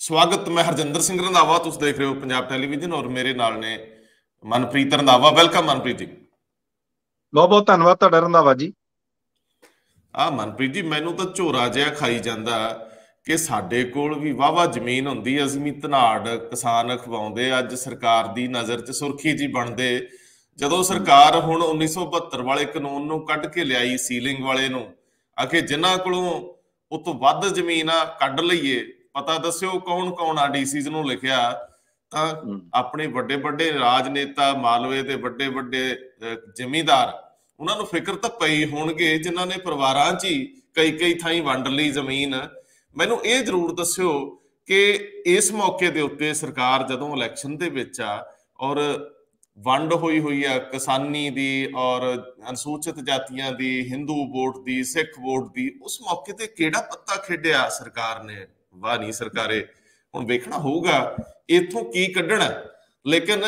ਸਵਾਗਤ। ਮੈਂ ਹਰਜਿੰਦਰ ਸਿੰਘ ਰੰਧਾਵਾ, ਤੁਸੀਂ ਦੇਖ ਰਹੇ ਹੋ ਪੰਜਾਬ ਟੈਲੀਵਿਜ਼ਨ ਔਰ ਮੇਰੇ ਨਾਲ ਨੇ ਮਨਪ੍ਰੀਤ ਰੰਧਾਵਾ। ਵੈਲਕਮ ਮਨਪ੍ਰੀਤ ਜੀ। ਬਹੁਤ ਬਹੁਤ ਧੰਨਵਾਦ ਤੁਹਾਡਾ ਰੰਧਾਵਾ ਜੀ। ਮਨਪ੍ਰੀਤ ਜੀ, ਮੈਨੂੰ ਤਾਂ ਝੋਰਾ ਜਿਹਾ ਖਾਈ ਜਾਂਦਾ ਕਿ ਸਾਡੇ ਕੋਲ ਵੀ ਵਾਹਵਾ ਜ਼ਮੀਨ ਹੁੰਦੀ, ਅਸੀਂ ਵੀ ਧਨਾੜ ਕਿਸਾਨ ਅਖਵਾਉਂਦੇ, ਅੱਜ ਸਰਕਾਰ ਦੀ ਨਜ਼ਰ 'ਚ ਸੁਰਖੀ ਜੀ ਬਣਦੇ। ਜਦੋਂ ਸਰਕਾਰ ਹੁਣ 1972 ਵਾਲੇ ਕਾਨੂੰਨ ਨੂੰ ਕੱਢ ਕੇ ਲਿਆਈ, ਸੀਲਿੰਗ ਵਾਲੇ ਨੂੰ, ਆਖੇ ਜਿਨ੍ਹਾਂ ਕੋਲੋਂ ਉਹ ਤੋਂ ਵੱਧ ਜ਼ਮੀਨ ਆ ਕੱਢ ਲਈਏ, ਪਤਾ ਦੱਸਿਓ ਕੌਣ ਕੌਣ ਆ ਡੀਸੀਜ਼ ਨੂੰ ਲਿਖਿਆ, ਤਾਂ ਆਪਣੇ ਵੱਡੇ ਵੱਡੇ ਰਾਜਨੇਤਾ, ਮਾਲਵੇ ਦੇ ਵੱਡੇ ਵੱਡੇ ਜ਼ਿਮੀਂਦਾਰ, ਉਹਨਾਂ ਨੂੰ ਫਿਕਰ ਤਾਂ ਪਈ ਹੋਣਗੇ ਜਿਨ੍ਹਾਂ ਨੇ ਪਰਿਵਾਰਾਂ 'ਚ ਹੀ ਕਈ ਕਈ ਥਾਈਂ ਵੰਡ ਲਈ ਜ਼ਮੀਨ। ਮੈਨੂੰ ਇਹ ਜ਼ਰੂਰ ਦੱਸਿਓ ਕਿ ਇਸ ਮੌਕੇ ਦੇ ਉੱਤੇ ਸਰਕਾਰ ਜਦੋਂ ਇਲੈਕਸ਼ਨ ਦੇ ਵਿੱਚ ਆ ਔਰ ਵੰਡ ਹੋਈ ਆ ਕਿਸਾਨੀ ਦੀ ਔਰ ਅਨੁਸੂਚਿਤ ਜਾਤੀਆਂ ਦੀ, ਹਿੰਦੂ ਵੋਟ ਦੀ, ਸਿੱਖ ਵੋਟ ਦੀ, ਉਸ ਮੌਕੇ ਤੇ ਕਿਹੜਾ ਪੱਤਾ ਖੇਡਿਆ ਸਰਕਾਰ ਨੇ? ਵਾਹ ਨਹੀਂ ਸਰਕਾਰੇ, ਹੁਣ ਵੇਖਣਾ ਹੋਊਗਾ ਇੱਥੋਂ ਕੀ ਕੱਢਣਾ। ਲੇਕਿਨ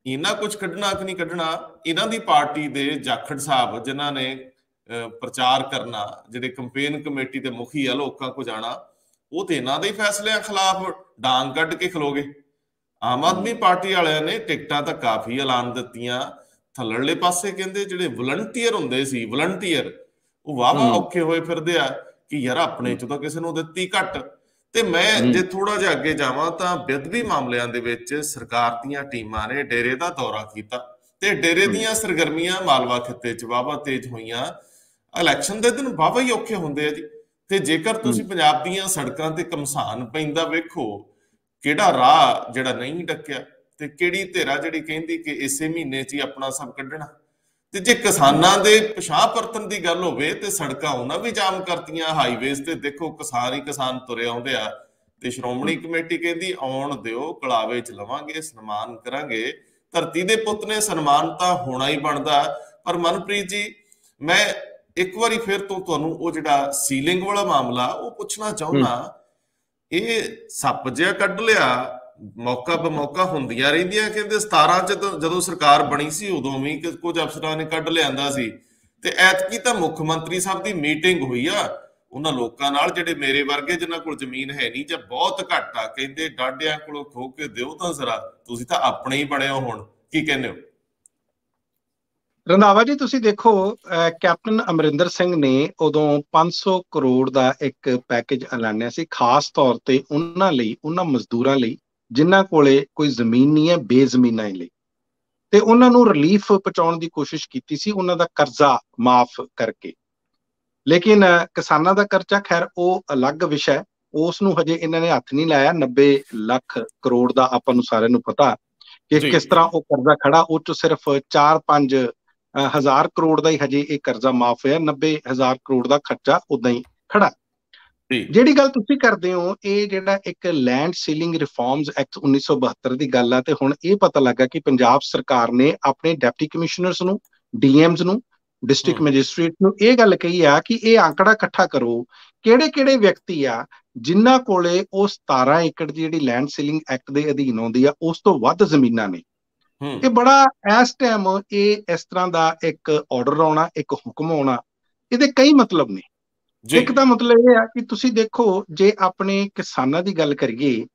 ਇਹਨਾਂ ਕੁਝ ਕੱਢਣਾ ਕਿ ਨਹੀਂ ਕੱਢਣਾ, ਇਹਨਾਂ ਦੀ ਪਾਰਟੀ ਦੇ ਜਾਖੜ ਸਾਹਿਬ ਜਿਨ੍ਹਾਂ ਨੇ ਪ੍ਰਚਾਰ ਕਰਨਾ, ਜਿਹੜੇ ਕੰਪੇਨ ਕਮੇਟੀ ਦੇ ਮੁਖੀ ਆ, ਲੋਕਾਂ ਕੋ ਜਾਣਾ, ਉਹ ਤੇ ਇਹਨਾਂ ਦੇ ਫੈਸਲਿਆਂ ਖਿਲਾਫ ਡਾਂਗ ਕੱਢ ਕੇ ਖਲੋਗੇ। ਆਮ ਆਦਮੀ ਪਾਰਟੀ ਵਾਲਿਆਂ ਨੇ ਟਿਕਟਾਂ ਤਾਂ ਕਾਫੀ ਐਲਾਨ ਦਿੱਤੀਆਂ, ਥੱਲੜਲੇ ਪਾਸੇ ਕਹਿੰਦੇ ਜਿਹੜੇ ਵਲੰਟੀਅਰ ਹੁੰਦੇ ਸੀ, ਵਲੰਟੀਅਰ ਉਹ ਵਾਹਵਾ ਔਖੇ ਹੋਏ ਫਿਰਦੇ ਆ ਕਿ ਯਾਰ ਆਪਣੇ ਚੋਂ ਤਾਂ ਕਿਸੇ ਨੂੰ ਦਿੱਤੀ ਘੱਟ। ਤੇ ਮੈਂ ਜੇ ਥੋੜਾ ਜਿਹਾ ਅੱਗੇ ਜਾਵਾਂ ਤਾਂ ਬੇਅਦਬੀ ਮਾਮਲਿਆਂ ਦੇ ਵਿੱਚ ਸਰਕਾਰ ਦੀਆਂ ਟੀਮਾਂ ਨੇ ਡੇਰੇ ਦਾ ਦੌਰਾ ਕੀਤਾ ਤੇ ਡੇਰੇ ਦੀਆਂ ਸਰਗਰਮੀਆਂ ਮਾਲਵਾ ਖਿੱਤੇ 'ਚ ਵਾਹਵਾ ਤੇਜ਼ ਹੋਈਆਂ। ਇਲੈਕਸ਼ਨ ਦੇ ਦਿਨ ਵਾਹਵਾ ਹੀ ਔਖੇ ਹੁੰਦੇ ਆ ਜੀ। ਤੇ ਜੇਕਰ ਤੁਸੀਂ ਪੰਜਾਬ ਦੀਆਂ ਸੜਕਾਂ ਤੇ ਘਮਸਾਨ ਪੈਂਦਾ ਵੇਖੋ, ਕਿਹੜਾ ਰਾਹ ਜਿਹੜਾ ਨਹੀਂ ਡੱਕਿਆ, ਤੇ ਕਿਹੜੀ ਧਿਰਾ ਜਿਹੜੀ ਕਹਿੰਦੀ ਕਿ ਇਸੇ ਮਹੀਨੇ 'ਚ ਹੀ ਆਪਣਾ ਸਭ ਕੱਢਣਾ। ਤੇ ਜੇ ਕਿਸਾਨਾਂ ਦੇ ਪਿਛਾਂਹ ਪਰਤਣ ਦੀ ਗੱਲ ਹੋਵੇ ਤੇ ਸੜਕਾਂ ਉਹਨਾਂ ਵੀ ਜਾਮ ਕਰਤੀਆਂ। ਹਾਈਵੇਜ਼ ਤੇ ਦੇਖੋ ਕਿਸਾਨ ਹੀ ਕਿਸਾਨ ਤੁਰੇ ਆਉਂਦੇ ਆ ਤੇ ਸ਼੍ਰੋਮਣੀ ਕਮੇਟੀ ਕਹਿੰਦੀ ਆਉਣ ਦਿਓ, ਕਲਾਵੇ 'ਚ ਲਵਾਂਗੇ, ਸਨਮਾਨ ਕਰਾਂਗੇ। ਧਰਤੀ ਦੇ ਪੁੱਤ ਨੇ, ਸਨਮਾਨ ਤਾਂ ਹੋਣਾ ਹੀ ਬਣਦਾ। ਪਰ ਮਨਪ੍ਰੀਤ ਜੀ, ਮੈਂ ਇੱਕ ਵਾਰੀ ਫਿਰ ਤੋਂ ਤੁਹਾਨੂੰ ਉਹ ਜਿਹੜਾ ਸੀਲਿੰਗ ਵਾਲਾ ਮਾਮਲਾ ਉਹ ਪੁੱਛਣਾ ਚਾਹੁੰਦਾ। ਇਹ ਸੱਪ ਜਿਹਾ ਕੱਢ ਲਿਆ, ਮੌਕਾ ਬਮੌਕਾ ਹੁੰਦੀਆਂ ਰਹਿੰਦੀਆਂ। ਕਹਿੰਦੇ 17 ਚ ਜਦੋਂ ਸਰਕਾਰ ਬਣੀ ਸੀ ਉਦੋਂ ਵੀ ਕੁਝ ਅਫਸਰਾਂ ਨੇ ਕੱਢ ਲਿਆਂਦਾ ਸੀ, ਤੇ ਐਤਕੀ ਤਾਂ ਮੁੱਖ ਮੰਤਰੀ ਸਾਹਿਬ ਦੀ ਮੀਟਿੰਗ ਹੋਈ ਆ ਉਹਨਾਂ ਲੋਕਾਂ ਨਾਲ ਜਿਹੜੇ ਮੇਰੇ ਵਰਗੇ ਜਿਨ੍ਹਾਂ ਕੋਲ ਜ਼ਮੀਨ ਹੈ ਨਹੀਂ ਜਾਂ ਬਹੁਤ ਘੱਟ ਆ। ਕਹਿੰਦੇ ਡਾਢਿਆਂ ਕੋਲੋਂ ਖੋ ਕੇ ਦਿਓ ਤਾਂ ਜ਼ਰਾ, ਤੁਸੀਂ ਤਾਂ ਆਪਣੇ ਹੀ ਬਣੇ ਹੋ। ਹੁਣ ਕੀ ਕਹਿੰਦੇ ਹੋ ਰੰਧਾਵਾ ਜੀ? ਤੁਸੀਂ ਦੇਖੋ, ਕੈਪਟਨ ਅਮਰਿੰਦਰ ਸਿੰਘ ਨੇ ਉਦੋਂ 500 ਕਰੋੜ ਦਾ ਇੱਕ ਪੈਕੇਜ ਐਲਾਨਿਆ ਸੀ, ਖਾਸ ਤੌਰ ਤੇ ਉਹਨਾਂ ਲਈ, ਉਹਨਾਂ ਮਜ਼ਦੂਰਾਂ ਲਈ ਜਿਨ੍ਹਾਂ ਕੋਲੇ ਕੋਈ ਜ਼ਮੀਨ ਨਹੀਂ ਹੈ, ਬੇਜ਼ਮੀਨਾਂ ਲਈ, ਤੇ ਉਹਨਾਂ ਨੂੰ ਰਿਲੀਫ ਪਹੁੰਚਾਉਣ ਦੀ ਕੋਸ਼ਿਸ਼ ਕੀਤੀ ਸੀ, ਉਹਨਾਂ ਦਾ ਕਰਜ਼ਾ ਮਾਫ ਕਰਕੇ। ਲੇਕਿਨ ਕਿਸਾਨਾਂ ਦਾ ਕਰਜ਼ਾ ਖੈਰ ਉਹ ਅਲੱਗ ਵਿਸ਼ਾ, ਉਸ ਨੂੰ ਹਜੇ ਇਹਨਾਂ ਨੇ ਹੱਥ ਨਹੀਂ ਲਾਇਆ। 90 ਲੱਖ ਕਰੋੜ ਦਾ ਆਪਾਂ ਨੂੰ ਸਾਰਿਆਂ ਨੂੰ ਪਤਾ ਕਿ ਕਿਸ ਤਰ੍ਹਾਂ ਉਹ ਕਰਜ਼ਾ ਖੜਾ। ਉਹ ਚ ਸਿਰਫ 4-5 ਹਜ਼ਾਰ ਕਰੋੜ ਦਾ ਹੀ ਹਜੇ ਇਹ ਕਰਜ਼ਾ ਮਾਫ ਹੋਇਆ, 90,000 ਕਰੋੜ ਦਾ ਖਰਚਾ ਉਦਾਂ ਹੀ ਖੜਾ। ਜਿਹੜੀ ਗੱਲ ਤੁਸੀਂ ਕਰਦੇ ਹੋ, ਇਹ ਜਿਹੜਾ ਇੱਕ ਲੈਂਡ ਸੀਲਿੰਗ ਰਿਫਾਰਮਸ ਐਕਟ 1972 ਦੀ ਗੱਲ ਆ, ਤੇ ਹੁਣ ਇਹ ਪਤਾ ਲੱਗਾ ਕਿ ਪੰਜਾਬ ਸਰਕਾਰ ਨੇ ਆਪਣੇ ਡਿਪਟੀ ਕਮਿਸ਼ਨਰਸ ਨੂੰ, ਡੀਐਮਸ ਨੂੰ, ਡਿਸਟ੍ਰਿਕਟ ਮੈਜਿਸਟ੍ਰੇਟ ਨੂੰ ਇਹ ਗੱਲ ਕਹੀ ਆ ਕਿ ਇਹ ਆંકੜਾ ਇਕੱਠਾ ਕਰੋ, ਕਿਹੜੇ ਕਿਹੜੇ ਵਿਅਕਤੀ ਆ ਜਿਨ੍ਹਾਂ ਕੋਲੇ ਉਹ 17 ਏਕੜ ਦੀ ਜਿਹੜੀ ਲੈਂਡ ਸੀਲਿੰਗ ਐਕਟ ਦੇ ਅਧੀਨ ਆਉਂਦੀ ਆ, ਉਸ ਤੋਂ ਵੱਧ ਜ਼ਮੀਨਾਂ ਨੇ। ਇਹ ਬੜਾ ਇਸ ਟਾਈਮ ਇਹ ਇਸ ਤਰ੍ਹਾਂ ਦਾ ਇੱਕ ਆਰਡਰ ਆਉਣਾ, ਇੱਕ ਹੁਕਮ ਆਉਣਾ, ਇਹਦੇ ਕਈ ਮਤਲਬ ਨੇ। ਇੱਕ ਤਾਂ ਮਤਲਬ ਇਹ ਆ ਕਿ ਤੁਸੀਂ ਦੇਖੋ, ਜੇ ਆਪਣੇ ਕਿਸਾਨਾਂ ਦੀ ਗੱਲ ਕਰੀਏ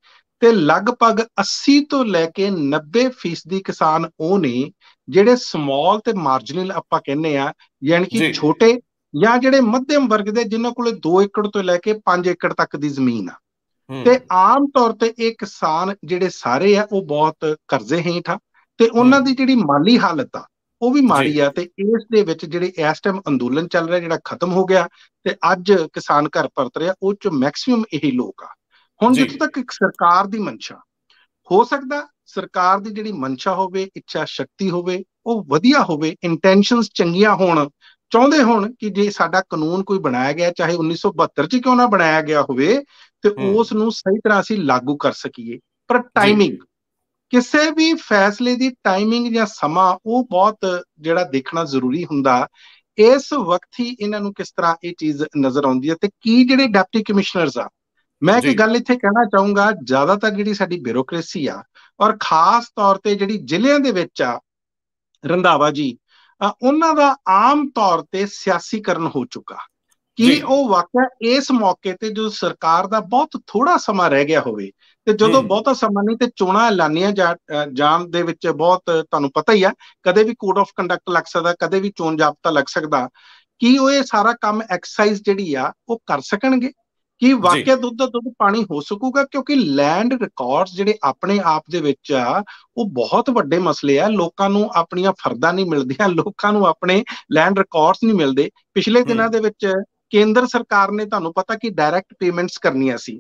ਤੇ ਲਗਭਗ 80 ਤੋਂ ਲੈ ਕੇ 90% ਕਿਸਾਨ ਉਹ ਨੇ ਜਿਹੜੇ ਸਮਾਲ ਤੇ ਮਾਰਜਨਲ ਆਪਾਂ ਕਹਿੰਦੇ ਆ, ਯਾਨੀ ਕਿ ਛੋਟੇ ਜਾਂ ਜਿਹੜੇ ਮੱਧਮ ਵਰਗ ਦੇ, ਜਿਨ੍ਹਾਂ ਕੋਲੇ 2 ਏਕੜ ਤੋਂ ਲੈ ਕੇ 5 ਏਕੜ ਤੱਕ ਦੀ ਜ਼ਮੀਨ ਆ। ਤੇ ਆਮ ਤੌਰ ਤੇ ਇਹ ਕਿਸਾਨ ਜਿਹੜੇ ਸਾਰੇ ਆ ਉਹ ਬਹੁਤ ਕਰਜ਼ੇ ਹੇਠ ਆ ਤੇ ਉਹਨਾਂ ਦੀ ਜਿਹੜੀ ਮਾਲੀ ਹਾਲਤ ਆ ਉਹ ਵੀ ਮਾੜੀ ਆ। ਤੇ ਇਸ ਦੇ ਵਿੱਚ ਜਿਹੜੇ ਇਸ ਟਾਈਮ ਅੰਦੋਲਨ ਚੱਲ ਰਿਹਾ, ਜਿਹੜਾ ਖਤਮ ਹੋ ਗਿਆ ਤੇ ਅੱਜ ਕਿਸਾਨ ਘਰ ਪਰਤ ਰਿਹਾ, ਉਹ ਚ ਮੈਕਸੀਮਮ ਇਹੀ ਲੋਕ ਆ। ਹੁਣ ਜਿੱਥੋਂ ਤੱਕ ਇੱਕ ਸਰਕਾਰ ਦੀ ਮਨਸ਼ਾ, ਹੋ ਸਕਦਾ ਸਰਕਾਰ ਦੀ ਜਿਹੜੀ ਮਨਸ਼ਾ ਹੋਵੇ, ਇੱਛਾ ਸ਼ਕਤੀ ਹੋਵੇ, ਉਹ ਵਧੀਆ ਹੋਵੇ, ਇੰਟੈਂਸ਼ਨਸ ਚੰਗੀਆਂ ਹੋਣ, ਚਾਹੁੰਦੇ ਹੋਣ ਕਿ ਜੇ ਸਾਡਾ ਕਾਨੂੰਨ ਕੋਈ ਬਣਾਇਆ ਗਿਆ, ਚਾਹੇ 1972 ਚ ਕਿਉਂ ਨਾ ਬਣਾਇਆ ਗਿਆ ਹੋਵੇ, ਤੇ ਉਸ ਨੂੰ ਸਹੀ ਤਰ੍ਹਾਂ ਅਸੀਂ ਲਾਗੂ ਕਰ ਸਕੀਏ। ਪਰ ਟਾਈਮਿੰਗ, ਕਿਸੇ ਵੀ ਫੈਸਲੇ ਦੀ ਟਾਈਮਿੰਗ ਜਾਂ ਸਮਾਂ, ਉਹ ਬਹੁਤ ਜਿਹੜਾ ਦੇਖਣਾ ਜ਼ਰੂਰੀ ਹੁੰਦਾ। ਇਸ ਵਕਤ ਹੀ ਇਹਨਾਂ ਨੂੰ ਕਿਸ ਤਰ੍ਹਾਂ ਇਹ ਚੀਜ਼ ਨਜ਼ਰ ਆਉਂਦੀ ਹੈ। ਤੇ ਕੀ ਜਿਹੜੇ ਡਿਪਟੀ ਕਮਿਸ਼ਨਰਸ ਆ, ਮੈਂ ਇੱਕ ਗੱਲ ਇੱਥੇ ਕਹਿਣਾ ਚਾਹੂੰਗਾ, ਜ਼ਿਆਦਾਤਰ ਜਿਹੜੀ ਸਾਡੀ ਬਿਊਰੋਕ੍ਰੇਸੀ ਆ ਔਰ ਖਾਸ ਤੌਰ ਤੇ ਜਿਹੜੀ ਜ਼ਿਲ੍ਹਿਆਂ ਦੇ ਵਿੱਚ ਆ ਰੰਧਾਵਾ ਜੀ, ਉਹਨਾਂ ਦਾ ਆਮ ਤੌਰ ਤੇ ਸਿਆਸੀਕਰਨ ਹੋ ਚੁੱਕਾ। ਜੀ। ਕਿ ਉਹ ਵਾਕਿਆ ਇਸ ਮੌਕੇ ਤੇ ਜੋ ਸਰਕਾਰ ਦਾ ਬਹੁਤ ਥੋੜਾ ਸਮਾਂ ਰਹਿ ਗਿਆ ਹੋਵੇ, ਤੇ ਜਦੋਂ ਹੂੰ। ਬਹੁਤਾ ਸਮਾਂ ਨਹੀਂ ਤੇ ਚੋਣਾਂ ਐਲਾਨੀਆਂ ਜਾਣ ਦੇ ਵਿੱਚ ਬਹੁਤ, ਤੁਹਾਨੂੰ ਪਤਾ ਹੀ ਆ, ਕਦੇ ਵੀ ਕੋਡ ਆਫ ਕੰਡਕਟ ਲੱਗ ਸਕਦਾ, ਕਦੇ ਵੀ ਚੋਣ ਜ਼ਾਬਤਾ ਲੱਗ ਸਕਦਾ, ਕੀ ਉਹ ਇਹ ਸਾਰਾ ਕੰਮ ਐਕਸਰਸਾਈਜ਼ ਜਿਹੜੀ ਆ ਉਹ ਕਰ ਸਕਣਗੇ? ਕੀ ਜੀ। ਵਾਕਿਆ ਦੁੱਧ ਦਾ ਦੁੱਧ ਪਾਣੀ ਹੋ ਸਕੂਗਾ? ਕਿਉਂਕਿ ਲੈਂਡ ਰਿਕਾਰਡਸ ਜਿਹੜੇ ਆਪਣੇ ਆਪ ਦੇ ਵਿੱਚ ਆ, ਉਹ ਬਹੁਤ ਵੱਡੇ ਮਸਲੇ ਆ। ਲੋਕਾਂ ਨੂੰ ਆਪਣੀਆਂ ਫਰਦਾਂ ਨਹੀਂ ਮਿਲਦੀਆਂ, ਲੋਕਾਂ ਨੂੰ ਆਪਣੇ ਲੈਂਡ ਰਿਕਾਰਡਸ ਨਹੀਂ ਮਿਲਦੇ। ਪਿਛਲੇ ਹੂੰ। ਦਿਨਾਂ ਦੇ ਵਿੱਚ ਕੇਂਦਰ ਸਰਕਾਰ ਨੇ, ਤੁਹਾਨੂੰ ਪਤਾ, ਕਿ ਡਾਇਰੈਕਟ ਪੇਮੈਂਟਸ ਕਰਨੀਆਂ ਸੀ।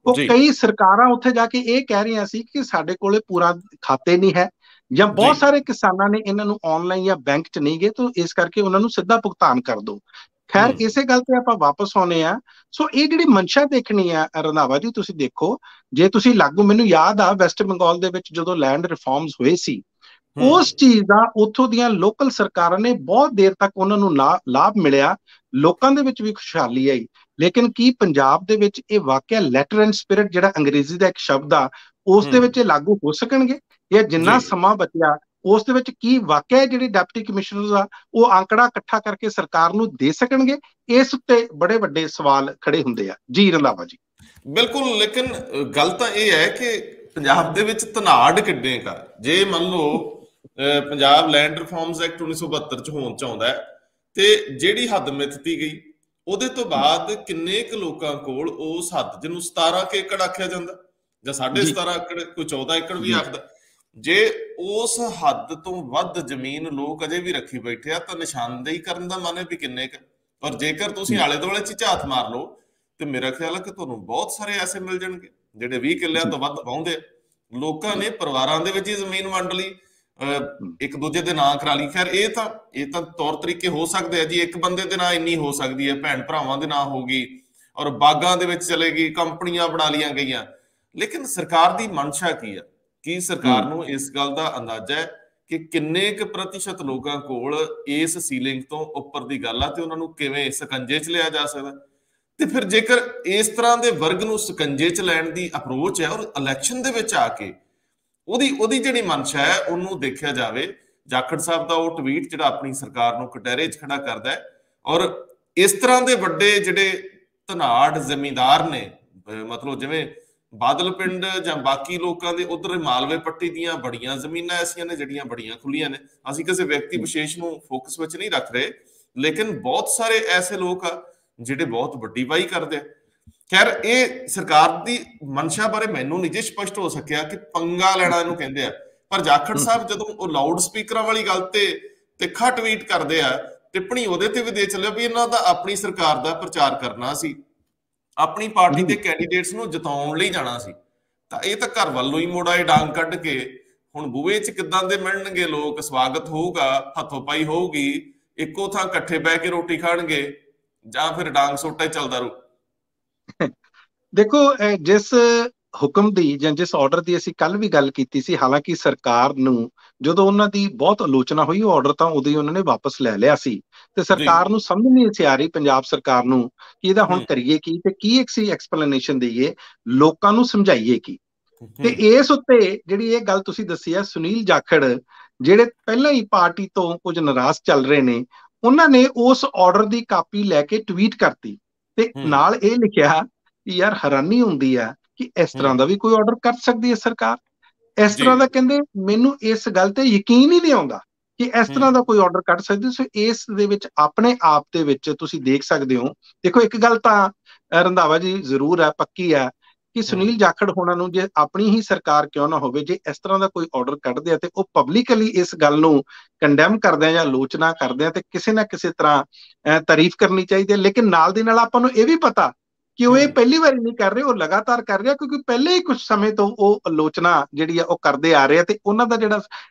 ਉਹ ਜੀ। ਕਈ ਸਰਕਾਰਾਂ ਉੱਥੇ ਜਾ ਕੇ ਇਹ ਕਹਿ ਰਹੀਆਂ ਸੀ ਕਿ ਸਾਡੇ ਕੋਲੇ ਪੂਰਾ ਖਾਤੇ ਨਹੀਂ ਹੈ, ਜਾਂ ਜੀ। ਬਹੁਤ ਸਾਰੇ ਕਿਸਾਨਾਂ ਨੇ ਇਹਨਾਂ ਨੂੰ ਆਨਲਾਈਨ ਜਾਂ ਬੈਂਕ 'ਚ ਨਹੀਂ ਗਏ, ਤਾਂ ਇਸ ਕਰਕੇ ਉਹਨਾਂ ਨੂੰ ਸਿੱਧਾ ਭੁਗਤਾਨ ਕਰ ਦਿਓ। ਖੈਰ, ਹੂੰ। ਇਸੇ ਗੱਲ ਤੇ ਆਪਾਂ ਵਾਪਸ ਆਉਨੇ ਆ। ਸੋ ਇਹ ਜਿਹੜੀ ਮਨਸ਼ਾ ਦੇਖਣੀ ਆ ਰੰਧਾਵਾ ਜੀ, ਤੁਸੀਂ ਦੇਖੋ, ਜੇ ਤੁਸੀਂ ਲਾਗੂ, ਮੈਨੂੰ ਯਾਦ ਆ ਵੈਸਟ ਬੰਗਾਲ ਦੇ ਵਿੱਚ ਜਦੋਂ ਲੈਂਡ ਰਿਫਾਰਮਸ ਹੋਏ ਸੀ, ਹੂੰ। ਉਸ ਚੀਜ਼ ਦਾ ਉੱਥੋਂ ਦੀਆਂ ਲੋਕਲ ਸਰਕਾਰਾਂ ਨੇ ਬਹੁਤ ਦੇਰ ਤੱਕ ਉਹਨਾਂ ਨੂੰ ਲਾਭ ਮਿਲਿਆ, ਲੋਕਾਂ ਦੇ ਵਿੱਚ ਵੀ ਖੁਸ਼ਹਾਲੀ ਆਈ। ਲੇਕਿਨ ਕੀ ਪੰਜਾਬ ਦੇ ਵਿੱਚ ਇਹ ਵਾਕਿਆ ਲੈਟਰ ਐਂਡ ਸਪਿਰਿਟ, ਜਿਹੜਾ ਅੰਗਰੇਜ਼ੀ ਦਾ ਇੱਕ ਸ਼ਬਦ ਆ, ਉਸ ਦੇ ਹੂੰ। ਵਿੱਚ ਇਹ ਲਾਗੂ ਹੋ ਸਕਣਗੇ? ਜਾਂ ਜਿੰਨਾ ਜੀ। ਸਮਾਂ ਬਚਿਆ ਉਸ ਦੇ ਵਿੱਚ ਕੀ ਵਾਕਿਆ ਜਿਹੜੇ ਡਿਪਟੀ ਕਮਿਸ਼ਨਰ ਆ ਉਹ ਅੰਕੜਾ ਇਕੱਠਾ ਕਰਕੇ ਸਰਕਾਰ ਨੂੰ ਦੇ ਸਕਣਗੇ? ਇਸ ਉੱਤੇ ਬੜੇ ਵੱਡੇ ਸਵਾਲ ਖੜੇ ਹੁੰਦੇ ਆ ਜੀ ਰੰਧਾਵਾ ਜੀ। ਬਿਲਕੁਲ, ਲੇਕਿਨ ਗੱਲ ਤਾਂ ਇਹ ਹੈ ਕਿ ਪੰਜਾਬ ਦੇ ਵਿੱਚ ਧਨਾੜ ਕਿੰਨੇ ਕਾ, ਜੇ ਮੰਨ ਲਓ ਪੰਜਾਬ ਲੈਂਡ ਰਿਫਾਰਮਸ ਐਕਟ 1972 ਚ ਹੋਣ ਚ ਆਉਂਦਾ ਹੈ, ਤੇ ਜਿਹੜੀ ਹੱਦ ਮਿੱਥਤੀ ਗਈ ਉਹਦੇ ਤੋਂ ਬਾਅਦ ਕਿੰਨੇ ਕੁ ਲੋਕਾਂ ਕੋਲ ਉਸ ਹੱਦ, ਜਿਹਨੂੰ 17 ਏਕੜ ਆਖਿਆ ਜਾਂਦਾ ਜਾਂ 17.5 ਏਕੜ, ਕੋਈ 14 ਏਕੜ ਵੀ ਆਖਦਾ, ਜੇ ਉਸ ਹੱਦ ਤੋਂ ਵੱਧ ਜ਼ਮੀਨ ਲੋਕ ਅਜੇ ਵੀ ਰੱਖੀ ਬੈਠੇ ਆ, ਤਾਂ ਨਿਸ਼ਾਨਦੇਹੀ ਕਰਨ ਦਾ ਮਨ ਹੈ ਵੀ ਕਿੰਨੇ ਕੁ। ਪਰ ਜੇਕਰ ਤੁਸੀਂ ਆਲੇ ਦੁਆਲੇ ਚ ਝਾਤ ਮਾਰ ਲਓ, ਤੇ ਮੇਰਾ ਖਿਆਲ ਹੈ ਕਿ ਤੁਹਾਨੂੰ ਬਹੁਤ ਸਾਰੇ ਐਸੇ ਮਿਲ ਜਾਣਗੇ ਜਿਹੜੇ 20 ਕਿੱਲਿਆਂ ਤੋਂ ਵੱਧ ਵਾਹੁੰਦੇ ਆ। ਲੋਕਾਂ ਨੇ ਪਰਿਵਾਰਾਂ ਦੇ ਵਿੱਚ ਹੀ ਜ਼ਮੀਨ ਵੰਡ ਲਈ, ਇੱਕ ਦੂਜੇ ਦੇ ਨਾਂ ਕਰਾ ਲਈ। ਖੈਰ, ਇਹ ਤਾਂ ਤੌਰ ਤਰੀਕੇ ਹੋ ਸਕਦੇ ਆ ਜੀ, ਇੱਕ ਬੰਦੇ ਦੇ ਨਾਂ ਇੰਨੀ ਹੋ ਸਕਦੀ ਹੈ, ਭੈਣ ਭਰਾਵਾਂ ਦੇ ਨਾਂ ਹੋ ਗਈ, ਔਰ ਬਾਗਾਂ ਦੇ ਵਿੱਚ ਚਲੇ ਗਈ, ਕੰਪਨੀਆਂ ਬਣਾ ਲੀਆਂ ਗਈਆਂ। ਲੇਕਿਨ ਸਰਕਾਰ ਦੀ ਮਨਸ਼ਾ ਕੀ ਆ? ਕੀ ਸਰਕਾਰ ਨੂੰ ਇਸ ਗੱਲ ਦਾ ਅੰਦਾਜ਼ਾ ਹੈ ਕਿ ਕਿੰਨੇ ਕੁ ਪ੍ਰਤੀਸ਼ਤ ਲੋਕਾਂ ਕੋਲ ਇਸ ਸੀਲਿੰਗ ਤੋਂ ਉੱਪਰ ਦੀ ਗੱਲ ਆ, ਤੇ ਉਹਨਾਂ ਨੂੰ ਕਿਵੇਂ ਸਕੰਜੇ 'ਚ ਲਿਆ ਜਾ ਸਕਦਾ? ਤੇ ਫਿਰ ਜੇਕਰ ਇਸ ਤਰ੍ਹਾਂ ਦੇ ਵਰਗ ਨੂੰ ਸਕੰਜੇ 'ਚ ਲੈਣ ਦੀ ਅਪਰੋਚ ਹੈ, ਔਰ ਇਲੈਕਸ਼ਨ ਦੇ ਵਿੱਚ ਆ ਕੇ ਉਹਦੀ ਜਿਹੜੀ ਮਨਸ਼ਾ ਹੈ ਉਹਨੂੰ ਦੇਖਿਆ ਜਾਵੇ। ਜਾਖੜ ਸਾਹਿਬ ਦਾ ਉਹ ਟਵੀਟ ਜਿਹੜਾ ਆਪਣੀ ਸਰਕਾਰ ਨੂੰ ਕਟਹਿਰੇ 'ਚ ਖੜਾ ਕਰਦਾ ਹੈ, ਔਰ ਇਸ ਤਰ੍ਹਾਂ ਦੇ ਵੱਡੇ ਜਿਹੜੇ ਧਨਾੜ ਜ਼ਮੀਂਦਾਰ ਨੇ, ਮਤਲਬ ਜਿਵੇਂ ਬਾਦਲ ਪਿੰਡ ਜਾਂ ਬਾਕੀ ਲੋਕਾਂ ਦੇ ਉਧਰ ਮਾਲਵੇ ਪੱਟੀ ਦੀਆਂ ਬੜੀਆਂ ਜ਼ਮੀਨਾਂ ਐਸੀਆਂ ਨੇ ਜਿਹੜੀਆਂ ਬੜੀਆਂ ਖੁੱਲੀਆਂ ਨੇ। ਅਸੀਂ ਕਿਸੇ ਵਿਅਕਤੀ ਵਿਸ਼ੇਸ਼ ਨੂੰ ਫੋਕਸ ਵਿੱਚ ਨਹੀਂ ਰੱਖ ਰਹੇ, ਲੇਕਿਨ ਬਹੁਤ ਸਾਰੇ ਐਸੇ ਲੋਕ ਆ ਜਿਹੜੇ ਬਹੁਤ ਵੱਡੀ ਵਾਹੀ ਕਰਦੇ ਆ। ਖੈਰ, ਇਹ ਸਰਕਾਰ ਦੀ ਮਨਸ਼ਾ ਬਾਰੇ ਮੈਨੂੰ ਨਹੀਂ ਜੇ ਸਪਸ਼ਟ ਹੋ ਸਕਿਆ ਕਿ ਪੰਗਾ ਲੈਣਾ ਇਹਨੂੰ ਕਹਿੰਦੇ ਆ। ਪਰ ਜਾਖੜ ਸਾਹਿਬ ਜਦੋਂ ਉਹ ਲਾਊਡ ਸਪੀਕਰਾਂ ਵਾਲੀ ਗੱਲ ਤੇ ਤਿੱਖਾ ਟਵੀਟ ਕਰਦੇ ਆ, ਟਿੱਪਣੀ ਉਹਦੇ ਤੇ ਵੀ ਦੇ ਚੱਲਿਆ ਵੀ ਇਹਨਾਂ ਦਾ ਆਪਣੀ ਸਰਕਾਰ ਦਾ ਪ੍ਰਚਾਰ ਕਰਨਾ ਸੀ, ਆਪਣੀ ਪਾਰਟੀ ਦੇ ਕੈਂਡੀਡੇਟਸ ਨੂੰ ਜਿਤਾਉਣ ਲਈ ਜਾਣਾ ਸੀ, ਤਾਂ ਇਹ ਤਾਂ ਘਰ ਵੱਲੋਂ ਹੀ ਮੋੜ ਆਏ ਡਾਂਗ ਕੱਢ ਕੇ। ਹੁਣ ਬੂਹੇ 'ਚ ਕਿੱਦਾਂ ਦੇ ਮਿਲਣਗੇ ਲੋਕ, ਸਵਾਗਤ ਹੋਊਗਾ, ਹੱਥੋਂ ਪਾਈ ਹੋਊਗੀ, ਇੱਕੋ ਥਾਂ ਇਕੱਠੇ ਬਹਿ ਕੇ ਰੋਟੀ ਖਾਣਗੇ, ਜਾਂ ਫਿਰ ਡਾਂਗ ਸੋਟਾ ਹੀ ਚੱਲਦਾ ਰਹੂ? ਦੇਖੋ, ਜਿਸ ਹੁਕਮ ਦੀ ਜਾਂ ਜਿਸ ਆਰਡਰ ਦੀ ਅਸੀਂ ਕੱਲ ਵੀ ਗੱਲ ਕੀਤੀ ਸੀ, ਹਾਲਾਂਕਿ ਸਰਕਾਰ ਨੂੰ ਜਦੋਂ ਉਹਨਾਂ ਦੀ ਬਹੁਤ ਆਲੋਚਨਾ ਹੋਈ, ਉਹ ਆਰਡਰ ਤਾਂ ਉਦੋਂ ਹੀ ਉਹਨਾਂ ਨੇ ਵਾਪਸ ਲੈ ਲਿਆ ਸੀ, ਤੇ ਜੀ। ਸਰਕਾਰ ਨੂੰ ਸਮਝ ਨਹੀਂ ਸੀ ਆ ਰਹੀ, ਪੰਜਾਬ ਸਰਕਾਰ ਨੂੰ, ਕਿ ਇਹਦਾ ਹੁਣ ਕਰੀਏ ਕੀ, ਤੇ ਕੀ ਇੱਕ ਸੀ ਐਕਸਪਲੇਨੇਸ਼ਨ ਦੇਈਏ, ਲੋਕਾਂ ਨੂੰ ਸਮਝਾਈਏ ਕੀ। ਤੇ ਇਸ ਉੱਤੇ ਜਿਹੜੀ ਇਹ ਗੱਲ ਤੁਸੀਂ ਦੱਸੀ ਆ, ਸੁਨੀਲ ਜਾਖੜ ਜਿਹੜੇ ਪਹਿਲਾਂ ਹੀ ਪਾਰਟੀ ਤੋਂ ਕੁਝ ਨਾਰਾਜ਼ ਚੱਲ ਰਹੇ ਨੇ, ਉਹਨਾਂ ਨੇ ਉਸ ਆਰਡਰ ਦੀ ਕਾਪੀ ਲੈ ਕੇ ਟਵੀਟ ਕਰਤੀ, ਤੇ ਨਾਲ ਇਹ ਲਿਖਿਆ ਕਿ ਯਾਰ ਹੈਰਾਨੀ ਹੁੰਦੀ ਆ ਕਿ ਇਸ ਤਰ੍ਹਾਂ ਦਾ ਵੀ ਕੋਈ ਆਰਡਰ ਕਰ ਸਕਦੀ ਹੈ ਸਰਕਾਰ। ਇਸ ਤਰ੍ਹਾਂ ਦਾ, ਕਹਿੰਦੇ, ਮੈਨੂੰ ਇਸ ਗੱਲ ਤੇ ਯਕੀਨ ਹੀ ਨਹੀਂ ਆਉਂਦਾ ਕਿ ਇਸ ਤਰ੍ਹਾਂ ਦਾ ਕੋਈ ਆਰਡਰ ਕੱਢ ਸਕਦੇ। ਸੋ ਇਸ ਦੇ ਵਿੱਚ ਆਪਣੇ ਆਪ ਦੇ ਵਿੱਚ ਤੁਸੀਂ ਦੇਖ ਸਕਦੇ ਹੋ। ਦੇਖੋ, ਇੱਕ ਗੱਲ ਤਾਂ ਰੰਧਾਵਾ ਜੀ ਜ਼ਰੂਰ ਹੈ, ਪੱਕੀ ਹੈ, ਕਿ ਸੁਨੀਲ ਜਾਖੜ ਹੋਣਾ ਨੂੰ ਜੇ ਆਪਣੀ ਹੀ ਸਰਕਾਰ ਕਿਉਂ ਨਾ ਹੋਵੇ, ਜੇ ਇਸ ਤਰ੍ਹਾਂ ਦਾ ਕੋਈ ਆਰਡਰ ਕੱਢਦੇ ਆ ਤੇ ਉਹ ਪਬਲਿਕਲੀ ਇਸ ਗੱਲ ਨੂੰ ਕੰਡੈਮ ਕਰਦੇ ਆ ਜਾਂ ਆਲੋਚਨਾ ਕਰਦੇ ਆ, ਤੇ ਕਿਸੇ ਨਾ ਕਿਸੇ ਤਰ੍ਹਾਂ ਤਾਰੀਫ ਕਰਨੀ ਚਾਹੀਦੀ ਹੈ। ਲੇਕਿਨ ਨਾਲ ਦੀ ਨਾਲ ਆਪਾਂ ਨੂੰ ਇਹ ਵੀ ਪਤਾ ਕਿ ਉਹ ਇਹ ਪਹਿਲੀ ਵਾਰੀ ਨਹੀਂ ਕਰ ਰਹੇ, ਉਹ ਲਗਾਤਾਰ ਕਰ ਰਿਹਾ, ਕਿਉਂਕਿ ਪਹਿਲੇ ਹੀ ਕੁਝ ਸਮੇਂ ਤੋਂ ਉਹ ਆਲੋਚਨਾ ਜਿਹੜੀ ਆ ਉਹ ਕਰਦੇ ਆ ਰਹੇ ਆ, ਤੇ ਉਹਨਾਂ ਦਾ ਜਿਹੜਾ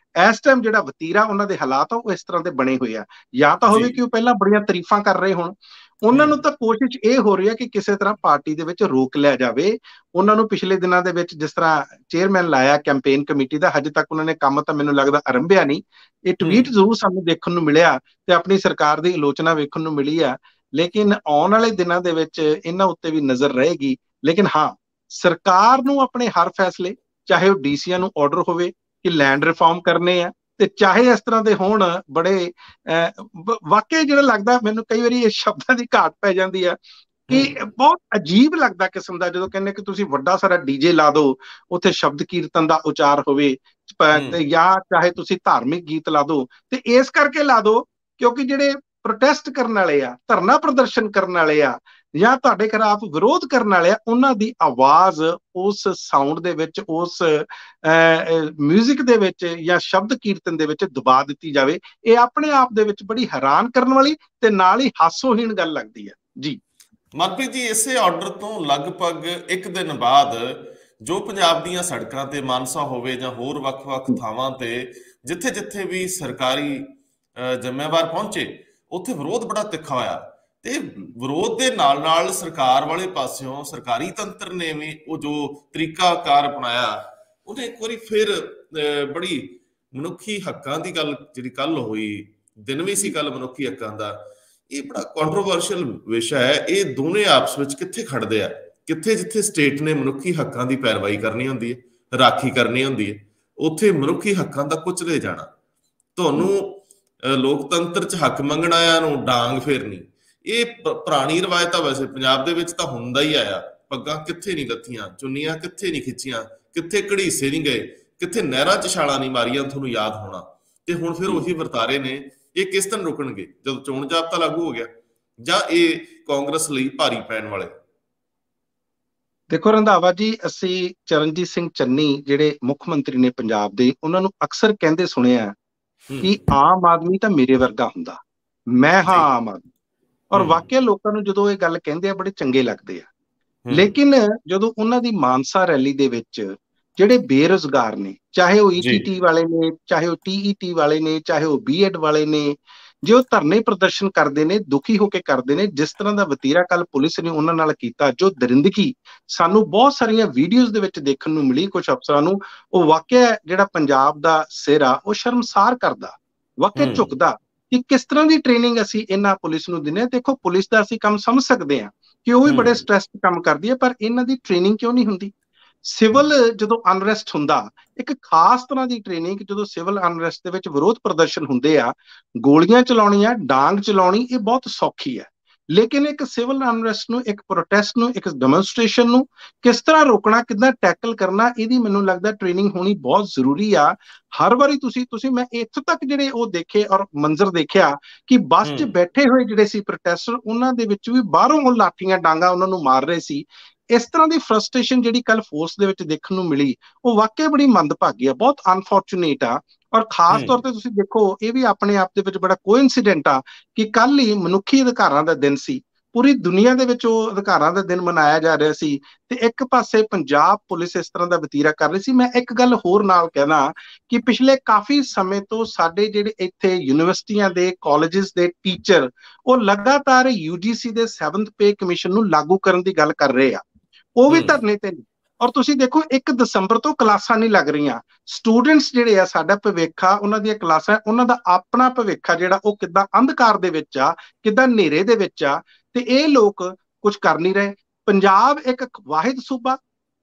ਇਸ ਟਾਈਮ ਜਿਹੜਾ ਵਤੀਰਾ, ਉਹਨਾਂ ਦੇ ਹਾਲਾਤ ਆ, ਉਹ ਇਸ ਤਰ੍ਹਾਂ ਦੇ ਬਣੇ ਹੋਏ ਆ। ਜਾਂ ਤਾਂ ਹੋਵੇ ਕਿ ਉਹ ਪਹਿਲਾਂ ਬੜੀਆਂ ਤਾਰੀਫਾਂ ਕਰ ਰਹੇ ਹੋਣ, ਉਹਨਾਂ ਨੂੰ ਤਾਂ ਕੋਸ਼ਿਸ਼ ਇਹ ਹੋ ਰਹੀ ਹੈ ਕਿ ਕਿਸੇ ਤਰ੍ਹਾਂ ਪਾਰਟੀ ਦੇ ਵਿੱਚ ਰੋਕ ਲਿਆ ਜਾਵੇ। ਉਹਨਾਂ ਨੂੰ ਪਿਛਲੇ ਦਿਨਾਂ ਦੇ ਵਿੱਚ ਜਿਸ ਤਰ੍ਹਾਂ ਚੇਅਰਮੈਨ ਲਾਇਆ ਕੈਂਪੇਨ ਕਮੇਟੀ ਦਾ, ਹਜੇ ਤੱਕ ਉਹਨਾਂ ਨੇ ਕੰਮ ਤਾਂ ਮੈਨੂੰ ਲੱਗਦਾ ਆਰੰਭਿਆ ਨਹੀਂ। ਇਹ ਟਵੀਟ ਜ਼ਰੂਰ ਸਾਨੂੰ ਦੇਖਣ ਨੂੰ ਮਿਲਿਆ ਤੇ ਆਪਣੀ ਸਰਕਾਰ ਦੀ ਆਲੋਚਨਾ ਵੇਖਣ ਨੂੰ ਮਿਲੀ ਆ, ਲੇਕਿਨ ਆਉਣ ਵਾਲੇ ਦਿਨਾਂ ਦੇ ਵਿੱਚ ਇਹਨਾਂ ਉੱਤੇ ਵੀ ਨਜ਼ਰ ਰਹੇਗੀ। ਲੇਕਿਨ ਹਾਂ, ਸਰਕਾਰ ਨੂੰ ਆਪਣੇ ਹਰ ਫੈਸਲੇ, ਚਾਹੇ ਉਹ ਡੀਸੀਆਂ ਨੂੰ ਆਰਡਰ ਹੋਵੇ ਕਿ ਲੈਂਡ ਰਿਫਾਰਮ ਕਰਨੇ ਆ, ਤੇ ਚਾਹੇ ਇਸ ਤਰ੍ਹਾਂ ਦੇ ਹੋਣ ਬੜੇ ਵਾਕਈ ਜਿਹੜਾ ਲੱਗਦਾ ਮੈਨੂੰ ਕਈ ਵਾਰੀ ਇਹ ਸ਼ਬਦਾਂ ਦੀ ਘਾਟ ਪੈ ਜਾਂਦੀ ਆ ਕਿ ਬਹੁਤ ਅਜੀਬ ਲੱਗਦਾ ਕਿਸਮ ਦਾ ਜਦੋਂ ਕਹਿੰਦੇ ਕਿ ਤੁਸੀਂ ਵੱਡਾ ਸਾਰਾ ਡੀਜੇ ਲਾ ਦਿਓ, ਉੱਥੇ ਸ਼ਬਦ ਕੀਰਤਨ ਦਾ ਉਚਾਰ ਹੋਵੇ, ਜਾਂ ਚਾਹੇ ਤੁਸੀਂ ਧਾਰਮਿਕ ਗੀਤ ਲਾ ਦਿਓ। ਤੇ ਇਸ ਕਰਕੇ ਲਾ ਦਿਓ ਕਿਉਂਕਿ ਜਿਹੜੇ ਪ੍ਰੋਟੈਸਟ ਕਰਨ ਵਾਲੇ ਆ, ਧਰਨਾ ਪ੍ਰਦਰਸ਼ਨ ਕਰਨ ਵਾਲੇ ਆ, ਜਾਂ ਤੁਹਾਡੇ ਖਿਲਾਫ ਵਿਰੋਧ ਕਰਨ ਵਾਲੇ ਆ, ਉਹਨਾਂ ਦੀ ਆਵਾਜ਼ ਉਸ ਸਾਊਂਡ ਦੇ ਵਿੱਚ, ਉਸ ਮਿਊਜ਼ਿਕ ਦੇ ਵਿੱਚ ਜਾਂ ਸ਼ਬਦ ਕੀਰਤਨ ਦੇ ਵਿੱਚ ਦਬਾ ਦਿੱਤੀ ਜਾਵੇ। ਇਹ ਆਪਣੇ ਆਪ ਦੇ ਵਿੱਚ ਬੜੀ ਹੈਰਾਨ ਕਰਨ ਵਾਲੀ ਤੇ ਨਾਲ ਹੀ ਹਾਸੋਹੀਣ ਗੱਲ ਲੱਗਦੀ ਹੈ ਜੀ। ਮਨਪ੍ਰੀਤ ਜੀ, ਇਸੇ ਆਰਡਰ ਤੋਂ ਲਗਭਗ ਇੱਕ ਦਿਨ ਬਾਅਦ ਜੋ ਪੰਜਾਬ ਦੀਆਂ ਸੜਕਾਂ ਤੇ ਮਾਨਸਾ ਹੋਵੇ ਜਾਂ ਹੋਰ ਵੱਖ-ਵੱਖ ਥਾਵਾਂ ਤੇ ਜਿੱਥੇ ਜਿੱਥੇ ਵੀ ਸਰਕਾਰੀ ਜ਼ਿੰਮੇਵਾਰ ਪਹੁੰਚੇ, ਉੱਥੇ ਵਿਰੋਧ ਬੜਾ ਤਿੱਖਾ ਹੋਇਆ। ਤੇ ਵਿਰੋਧ ਦੇ ਨਾਲ ਨਾਲ ਸਰਕਾਰ ਵਾਲੇ ਪਾਸਿਓਂ ਸਰਕਾਰੀ ਤੰਤਰ ਨੇ ਵੀ ਉਹ ਜੋ ਤਰੀਕਾਕਾਰ ਅਪਣਾਇਆ, ਉਹਨੇ ਇੱਕ ਵਾਰੀ ਫਿਰ ਬੜੀ ਮਨੁੱਖੀ ਹੱਕਾਂ ਦੀ ਗੱਲ, ਜਿਹੜੀ ਕੱਲ ਹੋਈ, ਦਿਨ ਵੀ ਸੀ ਕੱਲ ਮਨੁੱਖੀ ਹੱਕਾਂ ਦਾ, ਇਹ ਬੜਾ ਕੰਟਰੋਵਰਸ਼ੀਅਲ ਵਿਸ਼ਾ ਹੈ। ਇਹ ਦੋਨੇ ਆਪਸ ਵਿੱਚ ਕਿੱਥੇ ਖੜਦੇ ਆ? ਕਿੱਥੇ ਜਿੱਥੇ ਸਟੇਟ ਨੇ ਮਨੁੱਖੀ ਹੱਕਾਂ ਦੀ ਪੈਰਵਾਈ ਕਰਨੀ ਹੁੰਦੀ ਹੈ, ਰਾਖੀ ਕਰਨੀ ਹੁੰਦੀ ਹੈ, ਉੱਥੇ ਮਨੁੱਖੀ ਹੱਕਾਂ ਦਾ ਕੁਚਲੇ ਜਾਣਾ। ਤੁਹਾਨੂੰ ਲੋਕਤੰਤਰ 'ਚ ਹੱਕ ਮੰਗਣਾ ਆ, ਨੂੰ ਡਾਂਗ ਫੇਰਨੀ, ਇਹ ਪੁਰਾਣੀ ਰਵਾਇਤ ਆ। ਵੈਸੇ ਪੰਜਾਬ ਦੇ ਵਿੱਚ ਤਾਂ ਹੁੰਦਾ ਹੀ ਆਇਆ। ਪੱਗਾਂ ਕਿੱਥੇ ਨਹੀਂ ਲੱਥੀਆਂ, ਚੁੰਨੀਆਂ ਕਿੱਥੇ ਨਹੀਂ ਖਿੱਚੀਆਂ, ਕਿੱਥੇ ਘੜੀਸੇ ਨਹੀਂ ਗਏ, ਕਿੱਥੇ ਨਹਿਰਾਂ 'ਚ ਛਾਲਾਂ ਨਹੀਂ ਮਾਰੀਆਂ, ਤੁਹਾਨੂੰ ਯਾਦ ਹੋਣਾ। ਤੇ ਹੁਣ ਫਿਰ ਉਹੀ ਵਰਤਾਰੇ ਨੇ। ਇਹ ਕਿਸ ਦਿਨ ਰੁਕਣਗੇ? ਜਦੋਂ ਚੋਣ ਜ਼ਾਬਤਾ ਲਾਗੂ ਹੋ ਗਿਆ, ਜਾਂ ਇਹ ਕਾਂਗਰਸ ਲਈ ਭਾਰੀ ਪੈਣ ਵਾਲੇ? ਦੇਖੋ ਰੰਧਾਵਾ ਜੀ, ਅਸੀਂ ਚਰਨਜੀਤ ਸਿੰਘ ਚੰਨੀ ਜਿਹੜੇ ਮੁੱਖ ਮੰਤਰੀ ਨੇ ਪੰਜਾਬ ਦੇ, ਉਹਨਾਂ ਨੂੰ ਅਕਸਰ ਕਹਿੰਦੇ ਸੁਣਿਆ ਕਿ ਆਮ ਆਦਮੀ ਤਾਂ ਮੇਰੇ ਵਰਗਾ ਹੁੰਦਾ, ਮੈਂ ਹਾਂ ਆਮ ਆਦਮੀ। ਔਰ ਵਾਕਿਆ ਲੋਕਾਂ ਨੂੰ ਜਦੋਂ ਇਹ ਗੱਲ ਕਹਿੰਦੇ ਆ ਬੜੇ ਚੰਗੇ ਲੱਗਦੇ ਆ। ਲੇਕਿਨ ਜਦੋਂ ਉਹਨਾਂ ਦੀ ਮਾਨਸਾ ਰੈਲੀ ਦੇ ਵਿੱਚ ਜਿਹੜੇ ਬੇਰੁਜ਼ਗਾਰ ਨੇ, ਚਾਹੇ ਉਹ ETT ਵਾਲੇ ਨੇ, ਚਾਹੇ ਉਹ TET ਵਾਲੇ ਨੇ, ਚਾਹੇ ਉਹ B.Ed ਵਾਲੇ ਨੇ, ਜੇ ਉਹ ਧਰਨੇ ਪ੍ਰਦਰਸ਼ਨ ਕਰਦੇ ਨੇ, ਦੁਖੀ ਹੋ ਕੇ ਕਰਦੇ ਨੇ, ਜਿਸ ਤਰ੍ਹਾਂ ਦਾ ਵਤੀਰਾ ਕੱਲ ਪੁਲਿਸ ਨੇ ਉਹਨਾਂ ਨਾਲ ਕੀਤਾ, ਜੋ ਦਰਿੰਦਗੀ ਸਾਨੂੰ ਬਹੁਤ ਸਾਰੀਆਂ ਵੀਡੀਓਜ਼ ਦੇ ਵਿੱਚ ਦੇਖਣ ਨੂੰ ਮਿਲੀ ਕੁਝ ਅਫਸਰਾਂ ਨੂੰ, ਉਹ ਵਾਕਿਆ ਜਿਹੜਾ ਪੰਜਾਬ ਦਾ ਸਿਰ ਆ ਉਹ ਸ਼ਰਮਸਾਰ ਕਰਦਾ, ਵਾਕਿਆ ਝੁਕਦਾ ਕਿ ਕਿਸ ਤਰ੍ਹਾਂ ਦੀ ਟ੍ਰੇਨਿੰਗ ਅਸੀਂ ਇਹਨਾਂ ਪੁਲਿਸ ਨੂੰ ਦਿੰਦੇ ਹਾਂ। ਦੇਖੋ, ਪੁਲਿਸ ਦਾ ਅਸੀਂ ਕੰਮ ਸਮਝ ਸਕਦੇ ਹਾਂ ਕਿ ਉਹ ਵੀ ਬੜੇ ਸਟ੍ਰੈਸ ਕੰਮ ਕਰਦੀ ਹੈ, ਪਰ ਇਹਨਾਂ ਦੀ ਟ੍ਰੇਨਿੰਗ ਕਿਉਂ ਨਹੀਂ ਹੁੰਦੀ? ਸਿਵਲ ਜਦੋਂ ਅਨਰੈਸਟ ਹੁੰਦਾ, ਇੱਕ ਖਾਸ ਤਰ੍ਹਾਂ ਦੀ ਟ੍ਰੇਨਿੰਗ, ਜਦੋਂ ਸਿਵਲ ਅਨਰੈਸਟ ਦੇ ਵਿੱਚ ਵਿਰੋਧ ਪ੍ਰਦਰਸ਼ਨ ਹੁੰਦੇ ਆ, ਗੋਲੀਆਂ ਚਲਾਉਣੀਆਂ, ਡਾਂਗ ਚਲਾਉਣੀ, ਇਹ ਬਹੁਤ ਸੌਖੀ ਹੈ। ਲੇਕਿਨ ਇੱਕ ਸਿਵਲ ਅਨਰੈਸਟ ਨੂੰ, ਇੱਕ ਪ੍ਰੋਟੈਸਟ ਨੂੰ, ਇੱਕ ਡੈਮੋਨਸਟ੍ਰੇਸ਼ਨ ਨੂੰ ਕਿਸ ਤਰ੍ਹਾਂ ਰੋਕਣਾ, ਕਿੱਦਾਂ ਟੈਕਲ ਕਰਨਾ, ਇਹਦੀ ਮੈਨੂੰ ਲੱਗਦਾ ਟ੍ਰੇਨਿੰਗ ਹੋਣੀ ਬਹੁਤ ਜ਼ਰੂਰੀ ਆ। ਹਰ ਵਾਰੀ ਤੁਸੀਂ ਮੈਂ ਇੱਥੋਂ ਤੱਕ ਜਿਹੜੇ ਉਹ ਦੇਖੇ ਔਰ ਮੰਜ਼ਰ ਦੇਖਿਆ ਕਿ ਬੱਸ 'ਚ ਬੈਠੇ ਹੋਏ ਜਿਹੜੇ ਸੀ ਪ੍ਰੋਟੈਸਟਰ, ਉਹਨਾਂ ਦੇ ਵਿੱਚ ਵੀ ਬਾਹਰੋਂ ਉਹ ਲਾਠੀਆਂ ਡਾਂਗਾ ਉਹਨਾਂ ਨੂੰ ਮਾਰ ਰਹੇ ਸੀ। ਇਸ ਤਰ੍ਹਾਂ ਦੀ ਫਰਸਟ੍ਰੇਸ਼ਨ ਜਿਹੜੀ ਕੱਲ ਫੋਰਸ ਦੇ ਵਿੱਚ ਦੇਖਣ ਨੂੰ ਮਿਲੀ, ਉਹ ਵਾਕਿਆ ਬੜੀ ਮੰਦਭਾਗੀ ਆ, ਬਹੁਤ ਅਨਫੋਰਚੂਨੇਟ ਆ। ਔਰ ਖਾਸ ਤੌਰ ਤੇ ਤੁਸੀਂ ਦੇਖੋ, ਇਹ ਵੀ ਆਪਣੇ ਆਪ ਦੇ ਵਿੱਚ ਬੜਾ ਕੋਇਨਸੀਡੈਂਟ ਆ ਕਿ ਕੱਲ ਹੀ ਮਨੁੱਖੀ ਅਧਿਕਾਰਾਂ ਦਾ ਦਿਨ ਸੀ। ਪੂਰੀ ਦੁਨੀਆ ਦੇ ਵਿੱਚ ਉਹ ਅਧਿਕਾਰਾਂ ਦਾ ਦਿਨ ਮਨਾਇਆ ਜਾ ਰਿਹਾ ਸੀ, ਤੇ ਇੱਕ ਪਾਸੇ ਪੰਜਾਬ ਪੁਲਿਸ ਇਸ ਤਰ੍ਹਾਂ ਦਾ ਵਤੀਰਾ ਕਰ ਰਹੀ ਸੀ। ਮੈਂ ਇੱਕ ਗੱਲ ਹੋਰ ਨਾਲ ਕਹਿਣਾ ਕਿ ਪਿਛਲੇ ਕਾਫੀ ਸਮੇਂ ਤੋਂ ਸਾਡੇ ਜਿਹੜੇ ਇੱਥੇ ਯੂਨੀਵਰਸਿਟੀਆਂ ਦੇ, ਕਾਲਜਿਸ ਦੇ ਟੀਚਰ, ਉਹ ਲਗਾਤਾਰ UGC ਦੇ 7th ਪੇ ਕਮਿਸ਼ਨ ਨੂੰ ਲਾਗੂ ਕਰਨ ਦੀ ਗੱਲ ਕਰ ਰਹੇ ਆ। ਉਹ ਵੀ ਧਰਨੇ ਤੇ ਨੇ। ਔਰ ਤੁਸੀਂ ਦੇਖੋ, 1 ਦਸੰਬਰ ਤੋਂ ਕਲਾਸਾਂ ਨਹੀਂ ਲੱਗ ਰਹੀਆਂ। ਸਟੂਡੈਂਟਸ ਜਿਹੜੇ ਆ, ਸਾਡਾ ਭਵਿੱਖ ਆ, ਉਹਨਾਂ ਦੀਆਂ ਕਲਾਸਾਂ, ਉਹਨਾਂ ਦਾ ਆਪਣਾ ਭਵਿੱਖ ਆ ਜਿਹੜਾ, ਉਹ ਕਿੱਦਾਂ ਅੰਧਕਾਰ ਦੇ ਵਿੱਚ ਆ, ਕਿੱਦਾਂ ਹਨੇਰੇ ਦੇ ਵਿੱਚ ਆ, ਤੇ ਇਹ ਲੋਕ ਕੁਝ ਕਰ ਨਹੀਂ ਰਹੇ। ਪੰਜਾਬ ਇੱਕ ਵਾਹਿਦ ਸੂਬਾ,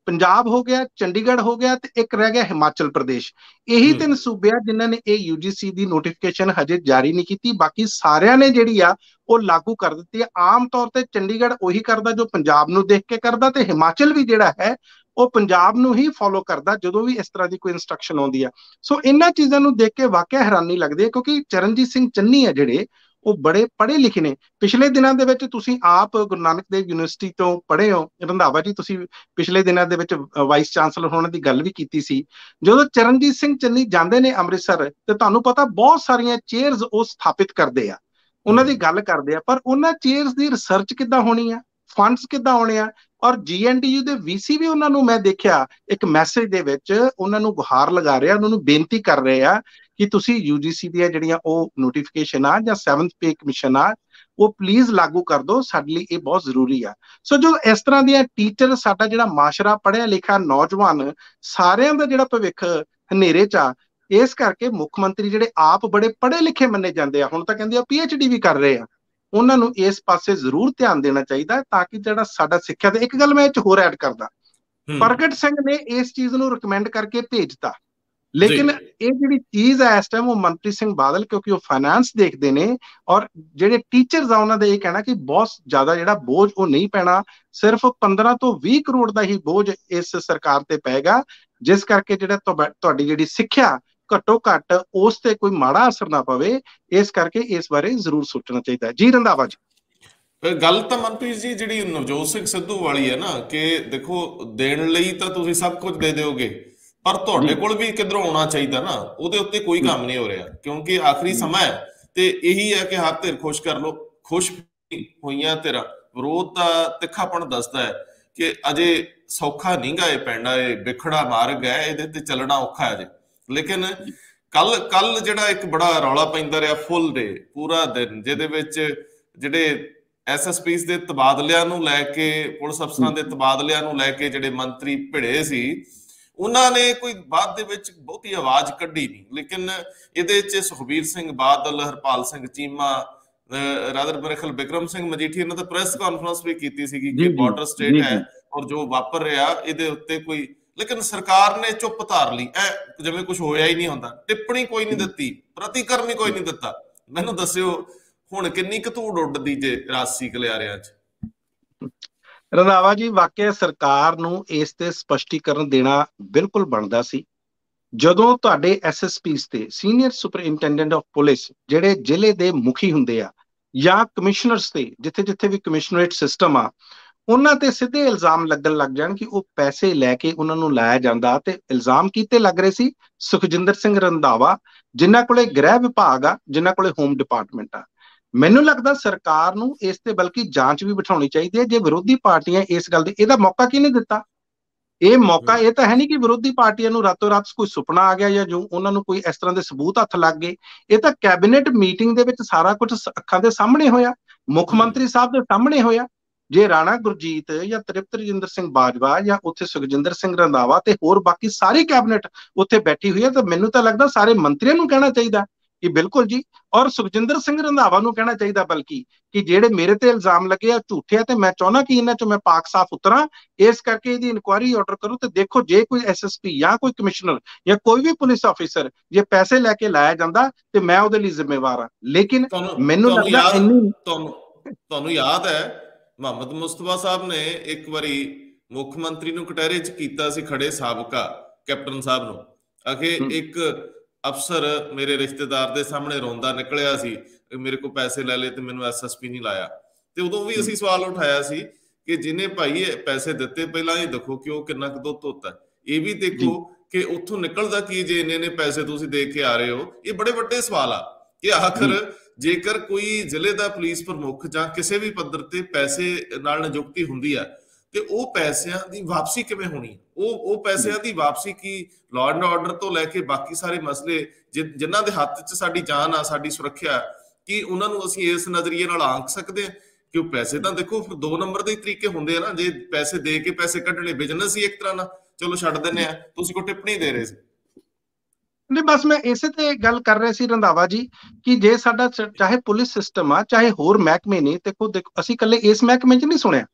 ਪੰਜਾਬ ਹੋ ਗਿਆ, ਚੰਡੀਗੜ੍ਹ ਹੋ ਗਿਆ, ਤੇ ਇੱਕ ਰਹਿ ਗਿਆ ਹਿਮਾਚਲ ਪ੍ਰਦੇਸ਼। ਇਹੀ 3 ਸੂਬੇ ਆ ਜਿਨ੍ਹਾਂ ਨੇ ਇਹ UGC ਦੀ ਨੋਟੀਫਿਕੇਸ਼ਨ ਹਜੇ ਜਾਰੀ ਨਹੀਂ ਕੀਤੀ। ਬਾਕੀ ਸਾਰਿਆਂ ਨੇ ਜਿਹੜੀ ਆ ਉਹ ਲਾਗੂ ਕਰ ਦਿੱਤੀ ਹੈ। ਆਮ ਤੌਰ ਤੇ ਚੰਡੀਗੜ੍ਹ ਉਹੀ ਕਰਦਾ ਜੋ ਪੰਜਾਬ ਨੂੰ ਦੇਖ ਕੇ ਕਰਦਾ, ਤੇ ਹਿਮਾਚਲ ਵੀ ਜਿਹੜਾ ਹੈ ਉਹ ਪੰਜਾਬ ਨੂੰ ਹੀ ਫੋਲੋ ਕਰਦਾ ਜਦੋਂ ਵੀ ਇਸ ਤਰ੍ਹਾਂ ਦੀ ਕੋਈ ਇਨਸਟਰਕਸ਼ਨ ਆਉਂਦੀ ਆ। ਸੋ ਇਹਨਾਂ ਚੀਜ਼ਾਂ ਨੂੰ ਦੇਖ ਕੇ ਵਾਕਿਆ ਹੈਰਾਨੀ ਲੱਗਦੀ ਹੈ, ਕਿਉਂਕਿ ਚਰਨਜੀਤ ਸਿੰਘ ਚੰਨੀ ਆ ਜਿਹੜੇ, ਉਹ ਬੜੇ ਪੜ੍ਹੇ ਲਿਖੇ ਨੇ। ਪਿਛਲੇ ਦਿਨਾਂ ਦੇ ਵਿੱਚ ਤੁਸੀਂ ਆਪ ਗੁਰੂ ਨਾਨਕ ਦੇਵ ਯੂਨੀਵਰਸਿਟੀ ਤੋਂ ਪੜ੍ਹੇ ਹੋ ਰੰਧਾਵਾ ਜੀ, ਤੁਸੀਂ ਪਿਛਲੇ ਦਿਨਾਂ ਦੇ ਵਿੱਚ ਵਾਈਸ ਚਾਂਸਲਰ ਹੋਣ ਦੀ ਗੱਲ ਵੀ ਕੀਤੀ ਸੀ। ਜਦੋਂ ਚਰਨਜੀਤ ਸਿੰਘ ਚੰਨੀ ਜਾਂਦੇ ਨੇ ਅੰਮ੍ਰਿਤਸਰ, ਤੇ ਤੁਹਾਨੂੰ ਪਤਾ ਬਹੁਤ ਸਾਰੀਆਂ ਚੇਅਰਸ ਉਹ ਸਥਾਪਿਤ ਕਰਦੇ ਆ, ਉਹਨਾਂ ਦੀ ਗੱਲ ਕਰਦੇ ਆ, ਪਰ ਉਹਨਾਂ ਚੇਅਰਸ ਦੀ ਰਿਸਰਚ ਕਿੱਦਾਂ ਹੋਣੀ ਆ, ਫੰਡਸ ਕਿੱਦਾਂ ਆਉਣੇ ਆ? ਔਰ GNDU ਦੇ VC ਵੀ ਉਹਨਾਂ ਨੂੰ ਮੈਂ ਦੇਖਿਆ ਇੱਕ ਮੈਸੇਜ ਦੇ ਵਿੱਚ ਉਹਨਾਂ ਨੂੰ ਗੁਹਾਰ ਲਗਾ ਰਿਹਾ, ਉਹਨਾਂ ਨੂੰ ਬੇਨਤੀ ਕਰ ਰਹੇ ਆ ਕਿ ਤੁਸੀਂ UGC ਦੀਆਂ ਜਿਹੜੀਆਂ ਉਹ ਨੋਟੀਫਿਕੇਸ਼ਨ ਆ ਜਾਂ 7th ਪੇ ਕਮਿਸ਼ਨ ਆ, ਉਹ ਪਲੀਜ਼ ਲਾਗੂ ਕਰ ਦਿਓ, ਸਾਡੇ ਲਈ ਇਹ ਬਹੁਤ ਜ਼ਰੂਰੀ ਆ। ਸੋ ਜੋ ਇਸ ਤਰ੍ਹਾਂ ਦੀਆਂ ਟੀਚਰ, ਸਾਡਾ ਜਿਹੜਾ ਮਾਸ਼ਰਾ, ਪੜ੍ਹਿਆ ਲਿਖਿਆ ਨੌਜਵਾਨ, ਸਾਰਿਆਂ ਦਾ ਜਿਹੜਾ ਭਵਿੱਖ ਹਨੇਰੇ 'ਚ ਆ। ਇਸ ਕਰਕੇ ਮੁੱਖ ਮੰਤਰੀ ਜਿਹੜੇ ਆਪ ਬੜੇ ਪੜ੍ਹੇ ਲਿਖੇ ਮੰਨੇ ਜਾਂਦੇ ਆ, ਹੁਣ ਤਾਂ ਕਹਿੰਦੇ ਆ PhD ਵੀ ਕਰ ਰਹੇ ਆ, ਉਹਨਾਂ ਨੂੰ ਇਸ ਪਾਸੇ ਜ਼ਰੂਰ ਧਿਆਨ ਦੇਣਾ ਚਾਹੀਦਾ, ਤਾਂ ਕਿ ਜਿਹੜਾ ਸਾਡਾ ਸਿੱਖਿਆ ਦੇ। ਇੱਕ ਗੱਲ ਮੈਂ ਇਹ 'ਚ ਹੋਰ ਐਡ ਕਰਦਾ, ਪ੍ਰਗਟ ਸਿੰਘ ਨੇ ਇਸ ਚੀਜ਼ ਨੂੰ ਰਿਕਮੈਂਡ ਕਰਕੇ ਭੇਜਤਾ, ਲੇਕਿਨ ਇਹ ਜਿਹੜੀ ਚੀਜ਼ ਹੈ ਇਸ ਟਾਈਮ ਉਹ ਮਨਪ੍ਰੀਤ ਸਿੰਘ ਬਾਦਲ, ਕਿਉਂਕਿ ਉਹ ਫਾਈਨਾਂਸ ਦੇਖਦੇ ਨੇ, ਔਰ ਜਿਹੜੇ ਟੀਚਰਸ ਆ ਉਹਨਾਂ ਦਾ ਇਹ ਕਹਿਣਾ ਕਿ ਬਹੁਤ ਜ਼ਿਆਦਾ ਜਿਹੜਾ ਬੋਝ ਉਹ ਨਹੀਂ ਪੈਣਾ, ਸਿਰਫ 15 ਤੋਂ 20 ਕਰੋੜ ਦਾ ਹੀ ਬੋਝ ਇਸ ਸਰਕਾਰ ਤੇ ਪਏਗਾ, ਜਿਸ ਕਰਕੇ ਜਿਹੜਾ ਤੁਹਾਡੀ ਜਿਹੜੀ ਸਿੱਖਿਆ ਘੱਟੋ ਘੱਟ ਉਸ ਤੇ ਕੋਈ ਮਾੜਾ ਅਸਰ ਨਾ ਪਵੇ। ਇਸ ਕਰਕੇ ਇਸ ਬਾਰੇ ਜ਼ਰੂਰ ਸੋਚਣਾ ਚਾਹੀਦਾ ਹੈ। ਜੀ ਰੰਧਾਵਾ ਜੀ। ਗੱਲ ਤਾਂ ਮਨਪ੍ਰੀਤ ਜੀ ਜਿਹੜੀ ਨਵਜੋਤ ਸਿੰਘ ਸਿੱਧੂ ਵਾਲੀ ਹੈ ਨਾ, ਕਿ ਦੇਖੋ ਦੇਣ ਲਈ ਤਾਂ ਤੁਸੀਂ ਸਭ ਕੁਝ ਦੇ ਦਿਓਗੇ, ਪਰ ਤੁਹਾਡੇ ਕੋਲ ਵੀ ਕਿੱਧਰੋਂ ਆਉਣਾ ਚਾਹੀਦਾ ਨਾ, ਉਹਦੇ ਉੱਤੇ ਕੋਈ ਕੰਮ ਨਹੀਂ ਹੋ ਰਿਹਾ, ਕਿਉਂਕਿ ਆਖਰੀ ਸਮਾਂ ਹੈ ਤੇ ਇਹੀ ਹੈ ਕਿ ਹੱਥ ਧਿਰ ਖੁਸ਼ ਕਰ ਲੋ। ਖੁਸ਼ ਹੋਈਆਂ ਤੇਰਾ ਵਿਰੋਧ ਦਾ ਤਿੱਖਾਪਣ ਦੱਸਦਾ ਹੈ ਕਿ ਅਜੇ ਸੌਖਾ ਨਹੀਂ ਗਾ ਇਹ ਪੈਂਡਾ, ਇਹ ਵਿਖੜਾ ਮਾਰਗ ਹੈ, ਇਹਦੇ ਤੇ ਚੱਲਣਾ ਔਖਾ ਹੈ ਜੇ। ਲੇਕਿਨ ਕੱਲ ਜਿਹੜਾ ਇੱਕ ਬੜਾ ਰੌਲਾ ਪੈਂਦਾ ਰਿਹਾ ਫੁੱਲ ਡੇ ਪੂਰਾ ਦਿਨ, ਜਿਹਦੇ ਵਿੱਚ ਜਿਹੜੇ ਐਸਐਸਪੀਸ ਦੇ ਤਬਾਦਲਿਆਂ ਨੂੰ ਲੈ ਕੇ, ਪੁਲਿਸ ਅਫਸਰਾਂ ਦੇ ਤਬਾਦਲਿਆਂ ਨੂੰ ਲੈ ਕੇ ਜਿਹੜੇ ਮੰਤਰੀ ਭਿੜੇ ਸੀ, ਉਹਨਾਂ ਨੇ ਕੋਈ ਬਾਅਦ ਦੇ ਵਿੱਚ ਬਹੁਤੀ ਆਵਾਜ਼ ਕੱਢੀ ਨਹੀਂ। ਲੇਕਿਨ ਇਹਦੇ 'ਚ ਸੁਖਬੀਰ ਸਿੰਘ ਬਾਦਲ, ਹਰਪਾਲ ਸਿੰਘ ਚੀਮਾ, ਰਾਦਰ ਮੇਰੇ ਖਿਆਲ ਬਿਕਰਮ ਸਿੰਘ ਮਜੀਠੀ, ਇਹਨਾਂ ਦਾ ਪ੍ਰੈਸ ਕਾਨਫਰੰਸ ਵੀ ਕੀਤੀ ਸੀਗੀ ਕਿ ਬਾਰਡਰ ਸਟੇਟ ਹੈ ਔਰ ਜੋ ਵਾਪਰ ਰਿਹਾ ਇਹਦੇ ਉੱਤੇ ਕੋਈ, ਲੇਕਿਨ ਸਰਕਾਰ ਨੇ ਚੁੱਪ ਧਾਰ ਲਈ, ਜਿਵੇਂ ਕੁਝ ਹੋਇਆ ਹੀ ਨਹੀਂ ਹੁੰਦਾ। ਟਿੱਪਣੀ ਕੋਈ ਨਹੀਂ ਦਿੱਤੀ, ਪ੍ਰਤੀਕਰਮ ਹੀ ਕੋਈ ਨਹੀਂ ਦਿੱਤਾ। ਮੈਨੂੰ ਦੱਸਿਓ ਹੁਣ ਕਿੰਨੀ ਕੁ ਧੂੜ ਉੱਡਦੀ ਜੇ ਰਾਜਸੀ ਗਲਿਆਰਿਆਂ 'ਚ? ਰੰਧਾਵਾ ਜੀ, ਵਾਕਿਆ ਸਰਕਾਰ ਨੂੰ ਇਸ ਤੇ ਸਪਸ਼ਟੀਕਰਨ ਦੇਣਾ ਬਿਲਕੁਲ ਬਣਦਾ ਸੀ। ਜਦੋਂ ਤੁਹਾਡੇ ਐਸਐਸਪੀਸ ਤੇ ਸੀਨੀਅਰ ਸੁਪਰਿੰਟੈਂਡੈਂਟ ਆਫ ਪੁਲਿਸ, ਜਿਹੜੇ ਜ਼ਿਲ੍ਹੇ ਦੇ ਮੁਖੀ ਹੁੰਦੇ ਆ, ਜਾਂ ਕਮਿਸ਼ਨਰਸ ਤੇ ਜਿੱਥੇ ਜਿੱਥੇ ਵੀ ਕਮਿਸ਼ਨਰੇਟ ਸਿਸਟਮ ਆ, ਉਹਨਾਂ ਤੇ ਸਿੱਧੇ ਇਲਜ਼ਾਮ ਲੱਗਣ ਲੱਗ ਜਾਣ ਕਿ ਉਹ ਪੈਸੇ ਲੈ ਕੇ ਉਹਨਾਂ ਨੂੰ ਲਾਇਆ ਜਾਂਦਾ, ਤੇ ਇਲਜ਼ਾਮ ਕੀਤੇ ਲੱਗ ਰਹੇ ਸੀ ਸੁਖਜਿੰਦਰ ਸਿੰਘ ਰੰਧਾਵਾ, ਜਿਨ੍ਹਾਂ ਕੋਲੇ ਗ੍ਰਹਿ ਵਿਭਾਗ ਆ, ਜਿਨ੍ਹਾਂ ਕੋਲੇ ਹੋਮ ਡਿਪਾਰਟਮੈਂਟ ਆ। ਮੈਨੂੰ ਲੱਗਦਾ ਸਰਕਾਰ ਨੂੰ ਇਸ ਤੇ ਬਲਕਿ ਜਾਂਚ ਵੀ ਬਿਠਾਉਣੀ ਚਾਹੀਦੀ ਹੈ। ਜੇ ਵਿਰੋਧੀ ਪਾਰਟੀਆਂ ਇਸ ਗੱਲ ਦੇ, ਇਹਦਾ ਮੌਕਾ ਕਿਹਨੇ ਦਿੱਤਾ? ਇਹ ਮੌਕਾ ਇਹ ਤਾਂ ਹੈ ਨਹੀਂ ਕਿ ਵਿਰੋਧੀ ਪਾਰਟੀਆਂ ਨੂੰ ਰਾਤੋਂ ਰਾਤ ਕੋਈ ਸੁਪਨਾ ਆ ਗਿਆ ਜਾਂ ਜੋ ਉਹਨਾਂ ਨੂੰ ਕੋਈ ਇਸ ਤਰ੍ਹਾਂ ਦੇ ਸਬੂਤ ਹੱਥ ਲੱਗ ਗਏ। ਇਹ ਤਾਂ ਕੈਬਨਿਟ ਮੀਟਿੰਗ ਦੇ ਵਿੱਚ ਸਾਰਾ ਕੁਝ ਅੱਖਾਂ ਦੇ ਸਾਹਮਣੇ ਹੋਇਆ, ਮੁੱਖ ਮੰਤਰੀ ਸਾਹਿਬ ਦੇ ਸਾਹਮਣੇ ਹੋਇਆ। ਜੇ ਰਾਣਾ ਗੁਰਜੀਤ ਜਾਂ ਤ੍ਰਿਪਤ ਰਜਿੰਦਰ ਸਿੰਘ ਬਾਜਵਾ ਜਾਂ ਉੱਥੇ ਸੁਖਜਿੰਦਰ ਸਿੰਘ ਰੰਧਾਵਾ ਤੇ ਹੋਰ ਬਾਕੀ ਸਾਰੀ ਕੈਬਨਿਟ ਉੱਥੇ ਬੈਠੀ ਹੋਈ ਹੈ, ਤਾਂ ਮੈਨੂੰ ਤਾਂ ਲੱਗਦਾ ਸਾਰੇ ਮੰਤਰੀਆਂ ਨੂੰ ਕਹਿਣਾ ਚਾਹੀਦਾ ਕਿ ਬਿਲਕੁਲ ਜੀ, ਔਰ ਸੁਖਜਿੰਦਰ ਸਿੰਘ ਰੰਧਾਵਾ ਨੂੰ ਕਹਿਣਾ ਚਾਹੀਦਾ ਬਲਕਿ ਕਿ ਜਿਹੜੇ ਮੇਰੇ ਤੇ ਇਲਜ਼ਾਮ ਲੱਗੇ ਆ ਝੂਠੇ ਆ, ਤੇ ਮੈਂ ਚਾਹੁੰਦਾ ਕਿ ਇਹਨਾਂ ਚੋਂ ਮੈਂ ਪਾਕ ਸਾਫ਼ ਉਤਰਾਂ, ਇਸ ਕਰਕੇ ਇਹਦੀ ਇਨਕੁਆਇਰੀ ਆਰਡਰ ਕਰੋ। ਤੇ ਦੇਖੋ, ਜੇ ਕੋਈ ਐਸਐਸਪੀ ਜਾਂ ਕੋਈ ਕਮਿਸ਼ਨਰ ਜਾਂ ਕੋਈ ਵੀ ਪੁਲਿਸ ਆਫੀਸਰ ਜੇ ਪੈਸੇ ਲੈ ਕੇ ਲਾਇਆ ਜਾਂਦਾ ਤੇ ਮੈਂ ਉਹਦੇ ਲਈ ਜ਼ਿੰਮੇਵਾਰ ਹਾਂ। ਲੇਕਿਨ ਮੈਨੂੰ ਲੱਗਦਾ ਤੁਹਾਨੂੰ ਯਾਦ ਹੈ ਮੁਹੰਮਦ ਮੁਸਤਫਾ ਸਾਹਿਬ ਨੇ ਇੱਕ ਵਾਰੀ ਮੁੱਖ ਮੰਤਰੀ ਨੂੰ ਕਟਹਿਰੇ 'ਚ ਕੀਤਾ ਸੀ ਖੜੇ, ਸਾਬਕਾ ਕੈਪਟਨ ਸਾਹਿਬ ਨੂੰ, ਆਖੇ ਇੱਕ ਅਫਸਰ ਮੇਰੇ ਰਿਸ਼ਤੇਦਾਰ ਦੇ ਸਾਹਮਣੇ ਰੋਂਦਾ ਨਿਕਲਿਆ ਸੀ, ਮੇਰੇ ਕੋਲ ਪੈਸੇ ਲੈ ਲਏ ਤੇ ਮੈਨੂੰ ਐਸਐਸਪੀ ਨਹੀਂ ਲਾਇਆ। ਤੇ ਉਦੋਂ ਵੀ ਅਸੀਂ ਸਵਾਲ ਉਠਾਇਆ ਸੀ ਕਿ ਜਿਹਨੇ ਭਾਈ ਪੈਸੇ ਦਿੱਤੇ, ਪਹਿਲਾਂ ਇਹ ਦੇਖੋ ਕਿ ਉਹ ਕਿੰਨਾ ਕੁ ਦੁੱਧ ਧੋਤਾ, ਇਹ ਵੀ ਦੇਖੋ ਕਿ ਉੱਥੋਂ ਨਿਕਲਦਾ ਕੀ ਜੇ ਇੰਨੇ ਪੈਸੇ ਤੁਸੀਂ ਦੇ ਕੇ ਆ ਰਹੇ ਹੋ। ਇਹ ਬੜੇ ਵੱਡੇ ਸਵਾਲ ਆ ਕਿ ਆਖਰ ਜੇਕਰ ਕੋਈ ਜ਼ਿਲ੍ਹੇ ਦਾ ਪੁਲਿਸ ਪ੍ਰਮੁੱਖ ਜਾਂ ਕਿਸੇ ਵੀ ਪੱਧਰ ਤੇ ਪੈਸੇ ਨਾਲ ਨਿਯੁਕਤੀ ਹੁੰਦੀ ਆ, ਤੇ ਉਹ ਪੈਸਿਆਂ ਦੀ ਵਾਪਸੀ ਕਿਵੇਂ ਹੋਣੀ? ਉਹ ਪੈਸਿਆਂ ਦੀ ਵਾਪਸੀ ਕੀ ਲਾਅ ਐਂਡ ਆਰਡਰ ਤੋਂ ਲੈ ਕੇ ਬਾਕੀ ਸਾਰੇ ਮਸਲੇ ਜਿਨ੍ਹਾਂ ਦੇ ਹੱਥ 'ਚ ਸਾਡੀ ਜਾਨ ਆ, ਸਾਡੀ ਸੁਰੱਖਿਆ, ਕੀ ਉਹਨਾਂ ਨੂੰ ਅਸੀਂ ਇਸ ਨਜ਼ਰੀਏ ਨਾਲ ਆਂਕ ਸਕਦੇ ਹਾਂ? ਕਿ ਉਹ ਪੈਸੇ ਤਾਂ ਦੇਖੋ 2 ਨੰਬਰ ਦੇ ਤਰੀਕੇ ਹੁੰਦੇ ਆ ਨਾ, ਜੇ ਪੈਸੇ ਦੇ ਕੇ ਪੈਸੇ ਕੱਢਣੇ ਬਿਜ਼ਨਸ ਹੀ ਇੱਕ ਤਰ੍ਹਾਂ ਨਾਲ, ਚਲੋ ਛੱਡ ਦਿੰਦੇ ਆ, ਤੁਸੀਂ ਕੋਈ ਟਿੱਪਣੀ ਦੇ ਰਹੇ ਸੀ? ਨਹੀਂ, ਬਸ ਮੈਂ ਇਸੇ ਤੇ ਗੱਲ ਕਰ ਰਿਹਾ ਸੀ ਰੰਧਾਵਾ ਜੀ ਕਿ ਜੇ ਸਾਡਾ ਚਾਹੇ ਪੁਲਿਸ ਸਿਸਟਮ ਆ, ਚਾਹੇ ਹੋਰ ਮਹਿਕਮੇ ਨੇ, ਦੇਖੋ ਅਸੀਂ ਇਕੱਲੇ ਇਸ ਮਹਿਕਮੇ 'ਚ ਨਹੀਂ ਸੁਣਿਆ,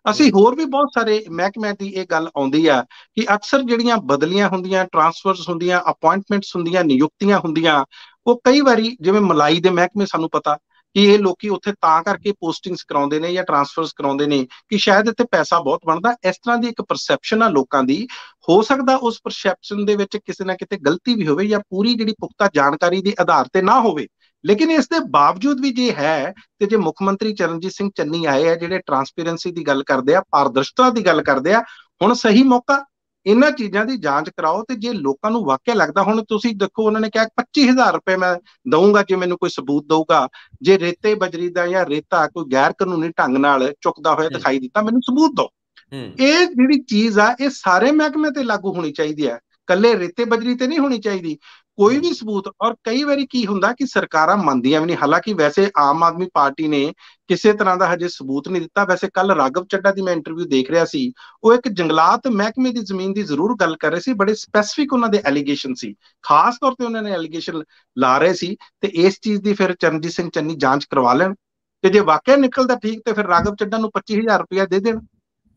ਅਸੀਂ ਹੋਰ ਵੀ ਬਹੁਤ ਸਾਰੇ ਮਹਿਕਮਿਆਂ ਦੀ ਇਹ ਗੱਲ ਆਉਂਦੀ ਆ ਕਿ ਅਕਸਰ ਜਿਹੜੀਆਂ ਬਦਲੀਆਂ ਹੁੰਦੀਆਂ, ਟਰਾਂਸਫਰਸ ਹੁੰਦੀਆਂ, ਅਪਾਇੰਟਮੈਂਟਸ ਹੁੰਦੀਆਂ, ਨਿਯੁਕਤੀਆਂ ਹੁੰਦੀਆਂ, ਉਹ ਕਈ ਵਾਰੀ ਜਿਵੇਂ ਮਲਾਈ ਦੇ ਮਹਿਕਮੇ, ਸਾਨੂੰ ਪਤਾ ਕਿ ਇਹ ਲੋਕੀ ਉੱਥੇ ਤਾਂ ਕਰਕੇ ਪੋਸਟਿੰਗਸ ਕਰਾਉਂਦੇ ਨੇ ਜਾਂ ਟਰਾਂਸਫਰਸ ਕਰਾਉਂਦੇ ਨੇ ਕਿ ਸ਼ਾਇਦ ਇੱਥੇ ਪੈਸਾ ਬਹੁਤ ਬਣਦਾ। ਇਸ ਤਰ੍ਹਾਂ ਦੀ ਇੱਕ ਪਰਸੈਪਸ਼ਨ ਆ ਲੋਕਾਂ ਦੀ। ਹੋ ਸਕਦਾ ਉਸ ਪਰਸੈਪਸ਼ਨ ਦੇ ਵਿੱਚ ਕਿਸੇ ਨਾ ਕਿਤੇ ਗਲਤੀ ਵੀ ਹੋਵੇ ਜਾਂ ਪੂਰੀ ਜਿਹੜੀ ਪੁਖਤਾ ਜਾਣਕਾਰੀ ਦੇ ਆਧਾਰ ਤੇ ਨਾ ਹੋਵੇ, ਲੇਕਿਨ ਇਸ ਦੇ ਬਾਵਜੂਦ ਵੀ ਜੇ ਹੈ ਤੇ ਜੇ ਮੁੱਖ ਮੰਤਰੀ ਚਰਨਜੀਤ ਸਿੰਘ ਚੰਨੀ ਆਏ ਆ, ਜਿਹੜੇ ਟਰਾਂਸਪੇਰੈਂਸੀ ਦੀ ਗੱਲ ਕਰਦੇ ਆ, ਪਾਰਦਰਸ਼ਤਾ ਦੀ ਗੱਲ ਕਰਦੇ ਆ, ਹੁਣ ਸਹੀ ਮੌਕਾ ਇਹਨਾਂ ਚੀਜ਼ਾਂ ਦੀ ਜਾਂਚ ਕਰਾਓ। ਤੇ ਜੇ ਲੋਕਾਂ ਨੂੰ ਵਾਕਿਆ ਲੱਗਦਾ, ਹੁਣ ਤੁਸੀਂ ਦੇਖੋ ਉਹਨਾਂ ਨੇ ਕਿਹਾ 25,000 ਰੁਪਏ ਮੈਂ ਦਊਂਗਾ ਜੇ ਮੈਨੂੰ ਕੋਈ ਸਬੂਤ ਦਊਗਾ, ਜੇ ਰੇਤੇ ਬਜਰੀ ਦਾ ਜਾਂ ਰੇਤਾ ਕੋਈ ਗੈਰ ਕਾਨੂੰਨੀ ਢੰਗ ਨਾਲ ਚੁੱਕਦਾ ਹੋਇਆ ਦਿਖਾਈ ਦਿੱਤਾ, ਮੈਨੂੰ ਸਬੂਤ ਦਿਓ। ਇਹ ਜਿਹੜੀ ਚੀਜ਼ ਆ ਇਹ ਸਾਰੇ ਮਹਿਕਮੇ ਤੇ ਲਾਗੂ ਹੋਣੀ ਚਾਹੀਦੀ ਹੈ, ਕੱਲੇ ਰੇਤੇ ਬਜਰੀ ਤੇ ਨਹੀਂ ਹੋਣੀ ਚਾਹੀਦੀ। ਕੋਈ ਵੀ ਸਬੂਤ, ਔਰ ਕਈ ਵਾਰੀ ਕੀ ਹੁੰਦਾ ਕਿ ਸਰਕਾਰਾਂ ਮੰਨਦੀਆਂ ਵੀ ਨਹੀਂ। ਹਾਲਾਂਕਿ ਵੈਸੇ ਆਮ ਆਦਮੀ ਪਾਰਟੀ ਨੇ ਕਿਸੇ ਤਰ੍ਹਾਂ ਦਾ ਹਜੇ ਸਬੂਤ ਨਹੀਂ ਦਿੱਤਾ। ਵੈਸੇ ਕੱਲ ਰਾਘਵ ਚੱਡਾ ਦੀ ਮੈਂ ਇੰਟਰਵਿਊ ਦੇਖ ਰਿਹਾ ਸੀ, ਉਹ ਇੱਕ ਜੰਗਲਾਤ ਮਹਿਕਮੇ ਦੀ ਜ਼ਮੀਨ ਦੀ ਜ਼ਰੂਰ ਗੱਲ ਕਰ ਰਹੇ ਸੀ, ਬੜੇ ਸਪੈਸੀਫਿਕ ਉਹਨਾਂ ਦੇ ਐਲੀਗੇਸ਼ਨ ਸੀ, ਖਾਸ ਤੌਰ ਤੇ ਉਹਨਾਂ ਨੇ ਐਲੀਗੇਸ਼ਨ ਲਾ ਰਹੇ ਸੀ। ਤੇ ਇਸ ਚੀਜ਼ ਦੀ ਫਿਰ ਚਰਨਜੀਤ ਸਿੰਘ ਚੰਨੀ ਜਾਂਚ ਕਰਵਾ ਲੈਣ, ਤੇ ਜੇ ਵਾਕਿਆ ਨਿਕਲਦਾ ਠੀਕ ਤੇ ਫਿਰ ਰਾਘਵ ਚੱਡਾ ਨੂੰ 25,000 ਰੁਪਇਆ ਦੇ ਦੇਣ।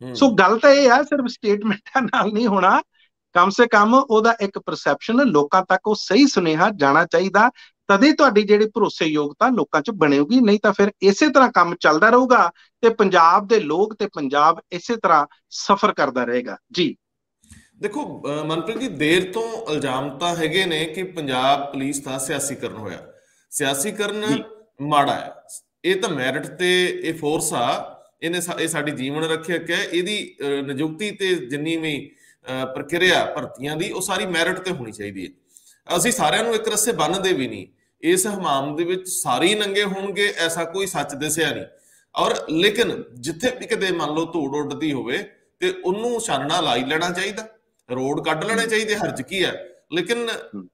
ਸੋ ਗੱਲ ਤਾਂ ਇਹ ਆ, ਸਿਰਫ ਸਟੇਟਮੈਂਟਾਂ ਨਾਲ ਨਹੀਂ ਹੋਣਾ, ਕਮ ਸੇ ਕਮ ਉਹਦਾ ਇੱਕ ਪਰਸੈਪਸ਼ਨ ਲੋਕਾਂ ਤੱਕ ਉਹ ਸਹੀ ਸੁਨੇਹਾ ਜਾਣਾ ਚਾਹੀਦਾ। ਤਦੇ ਤੁਹਾਡੀ ਜਿਹੜੀ ਭਰੋਸੇਯੋਗਤਾ ਲੋਕਾਂ 'ਚ ਬਣੇਗੀ। ਨਹੀਂ ਤਾਂ ਫਿਰ ਇਸੇ ਤਰ੍ਹਾਂ ਕੰਮ ਚੱਲਦਾ ਰਹੂਗਾ ਤੇ ਪੰਜਾਬ ਦੇ ਲੋਕ ਤੇ ਪੰਜਾਬ ਇਸੇ ਤਰ੍ਹਾਂ ਸਫਰ ਕਰਦਾ ਰਹੇਗਾ ਜੀ। ਦੇਖੋ ਮਨਪ੍ਰੀਤ ਜੀ, ਦੇਰ ਤੋਂ ਇਲਜ਼ਾਮ ਤਾਂ ਹੈਗੇ ਨੇ ਕਿ ਪੰਜਾਬ ਪੁਲਿਸ ਦਾ ਸਿਆਸੀਕਰਨ ਹੋਇਆ। ਸਿਆਸੀਕਰਨ ਮਾੜਾ ਹੈ, ਇਹ ਤਾਂ ਮੈਰਿਟ ਤੇ ਇਹ ਫੋਰਸ ਆ, ਇਹ ਸਾਡੀ ਜੀਵਨ ਰੱਖਿਅਕ ਹੈ। ਇਹਦੀ ਨਿਯੁਕਤੀ ਤੇ ਜਿੰਨੀ ਵੀ ਪ੍ਰਕਿਰਿਆ ਭਰਤੀਆਂ ਦੀ, ਉਹ ਸਾਰੀ ਮੈਰਿਟ ਤੇ ਹੋਣੀ ਚਾਹੀਦੀ ਹੈ। ਅਸੀਂ ਸਾਰਿਆਂ ਨੂੰ ਇੱਕ ਰੱਸੇ ਬੰਨ੍ਹਦੇ ਵੀ ਨਹੀਂ, ਇਸ ਹਮਾਮ ਦੇ ਵਿੱਚ ਸਾਰੇ ਹੀ ਨੰਗੇ ਹੋਣਗੇ ਐਸਾ ਕੋਈ ਸੱਚ ਦਿਸਿਆ ਨਹੀਂ। ਔਰ ਲੇਕਿਨ ਜਿੱਥੇ ਵੀ ਕਿਤੇ ਮੰਨ ਲਓ ਧੂੜ ਉੱਡਦੀ ਹੋਵੇ ਤੇ ਉਹਨੂੰ ਛਾਨਣਾ ਲਾ ਹੀ ਲੈਣਾ ਚਾਹੀਦਾ, ਰੋਡ ਕੱਢ ਲੈਣੇ ਚਾਹੀਦੇ, ਹਰਜ ਕੀ ਹੈ। ਲੇਕਿਨ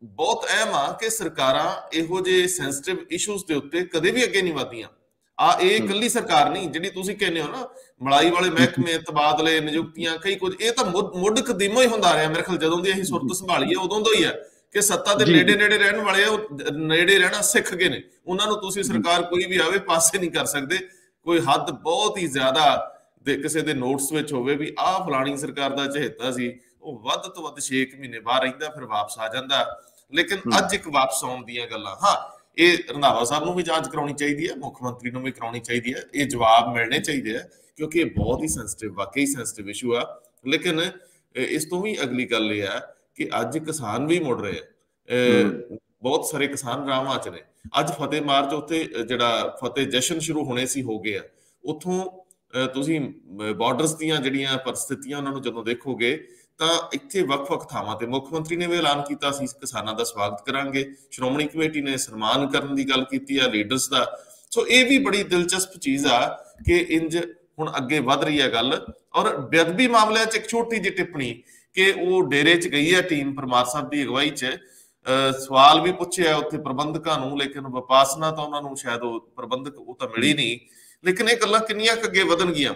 ਬਹੁਤ ਅਹਿਮ ਆ ਕਿ ਸਰਕਾਰਾਂ ਇਹੋ ਜਿਹੇ ਸੈਂਸਿਟਿਵ ਇਸ਼ੂਜ਼ ਦੇ ਉੱਤੇ ਕਦੇ ਵੀ ਅੱਗੇ ਨਹੀਂ ਵਧਦੀਆਂ। ਇਹ ਇਕੱਲੀ ਸਰਕਾਰ ਨਹੀਂ, ਜਿਹੜੀ ਤੁਸੀਂ ਕਹਿੰਦੇ ਹੋ ਨਾ ਮਲਾਈ ਵਾਲੇ ਮਹਿਕਮੇ, ਤਬਾਦਲੇ, ਨਿਯੁਕਤੀਆਂ, ਕਈ ਕੁਝ, ਇਹ ਤਾਂ ਮੁੱਢ ਕਦੀਮੋਂ ਹੀ ਹੁੰਦਾ ਰਿਹਾ। ਮੇਰੇ ਖਿਆਲ ਜਦੋਂ ਦੀ ਅਸੀਂ ਸੁਰਤ ਸੰਭਾਲੀ ਹੈ ਉਦੋਂ ਤੋਂ ਹੀ ਹੈ ਕਿ ਸੱਤਾ ਦੇ ਨੇੜੇ ਨੇੜੇ ਰਹਿਣ ਵਾਲੇ ਉਹ ਨੇੜੇ ਰਹਿਣਾ ਸਿੱਖ ਗਏ ਨੇ। ਉਹਨਾਂ ਨੂੰ ਤੁਸੀਂ ਸਰਕਾਰ ਕੋਈ ਵੀ ਆਵੇ ਪਾਸੇ ਨਹੀਂ ਕਰ ਸਕਦੇ। ਕੋਈ ਹੱਦ ਬਹੁਤ ਹੀ ਜ਼ਿਆਦਾ ਕਿਸੇ ਦੇ ਨੋਟਸ ਵਿੱਚ ਹੋਵੇ ਵੀ ਆਹ ਫਲਾਣੀ ਸਰਕਾਰ ਦਾ ਚਹੇਤਾ ਸੀ, ਉਹ ਵੱਧ ਤੋਂ ਵੱਧ 6 ਮਹੀਨੇ ਬਾਹਰ ਰਹਿੰਦਾ, ਫਿਰ ਵਾਪਸ ਆ ਜਾਂਦਾ। ਲੇਕਿਨ ਅੱਜ ਇੱਕ ਵਾਪਸ ਆਉਣ ਦੀਆਂ ਗੱਲਾਂ, ਹਾਂ ਇਹ ਰੰਧਾਵਾ ਸਾਹਿਬ ਨੂੰ ਵੀ ਜਾਂਚ ਕਰਾਉਣੀ ਚਾਹੀਦੀ ਹੈ, ਮੁੱਖ ਮੰਤਰੀ ਨੂੰ ਵੀ ਕਰਾਉਣੀ ਚਾਹੀਦੀ ਹੈ, ਇਹ ਜਵਾਬ ਮਿਲਣੇ ਚਾਹੀਦੇ ਆ, ਕਿਉਂਕਿ ਇਹ ਬਹੁਤ ਹੀ ਸੈਂਸਿਟਿਵ, ਵਾਕਈ ਸੈਂਸਿਟਿਵ ਇਸ਼ੂ ਆ। ਲੇਕਿਨ ਇਸ ਤੋਂ ਵੀ ਅਗਲੀ ਗੱਲ ਇਹ ਆ ਕਿ ਅੱਜ ਕਿਸਾਨ ਵੀ ਮੁੜ ਰਹੇ ਆ, ਬਹੁਤ ਸਾਰੇ ਕਿਸਾਨ ਰਾਹਾਂ 'ਚ ਨੇ। ਅੱਜ ਫਤਿਹ ਮਾਰਚ, ਉੱਥੇ ਜਿਹੜਾ ਫਤਿਹ ਜਸ਼ਨ ਸ਼ੁਰੂ ਹੋਣੇ ਸੀ, ਹੋ ਗਏ ਆ। ਉੱਥੋਂ ਤੁਸੀਂ ਬਾਰਡਰਸ ਦੀਆਂ ਜਿਹੜੀਆਂ ਪਰਿਸਥਿਤੀਆਂ ਉਹਨਾਂ ਨੂੰ ਜਦੋਂ ਦੇਖੋਗੇ ਤਾਂ ਇੱਥੇ ਵੱਖ-ਵੱਖ ਥਾਵਾਂ ਤੇ ਮੁੱਖ ਮੰਤਰੀ ਨੇ ਵੀ ਐਲਾਨ ਕੀਤਾ ਸੀ ਕਿਸਾਨਾਂ ਦਾ ਸਵਾਗਤ ਕਰਾਂਗੇ, ਸ਼੍ਰੋਮਣੀ ਕਮੇਟੀ ਨੇ ਸਨਮਾਨ ਕਰਨ ਦੀ ਗੱਲ ਕੀਤੀ ਆ ਲੀਡਰਸ ਦਾ। ਸੋ ਇਹ ਵੀ ਬੜੀ ਦਿਲਚਸਪ ਚੀਜ਼ ਆ ਕਿ ਇੰਜ ਹੁਣ ਅੱਗੇ ਵੱਧ ਰਹੀ ਹੈ ਗੱਲ। ਔਰ ਬੇਅਦਬੀ ਮਾਮਲਿਆਂ 'ਚ ਇੱਕ ਛੋਟੀ ਜਿਹੀ ਟਿੱਪਣੀ ਕਿ ਉਹ ਡੇਰੇ 'ਚ ਗਈ ਹੈ ਟੀਮ ਪਰਮਾਰ ਸਾਹਿਬ ਦੀ ਅਗਵਾਈ 'ਚ, ਸਵਾਲ ਵੀ ਪੁੱਛਿਆ ਉੱਥੇ ਪ੍ਰਬੰਧਕਾਂ ਨੂੰ, ਲੇਕਿਨ ਵਿਪਾਸਨਾ ਤਾਂ ਉਹਨਾਂ ਨੂੰ ਸ਼ਾਇਦ ਉਹ ਪ੍ਰਬੰਧਕ ਉਹ ਤਾਂ ਮਿਲੀ ਨਹੀਂ। ਲੇਕਿਨ ਇਹ ਗੱਲਾਂ ਕਿੰਨੀਆਂ ਕੁ ਅੱਗੇ ਵਧਣਗੀਆਂ,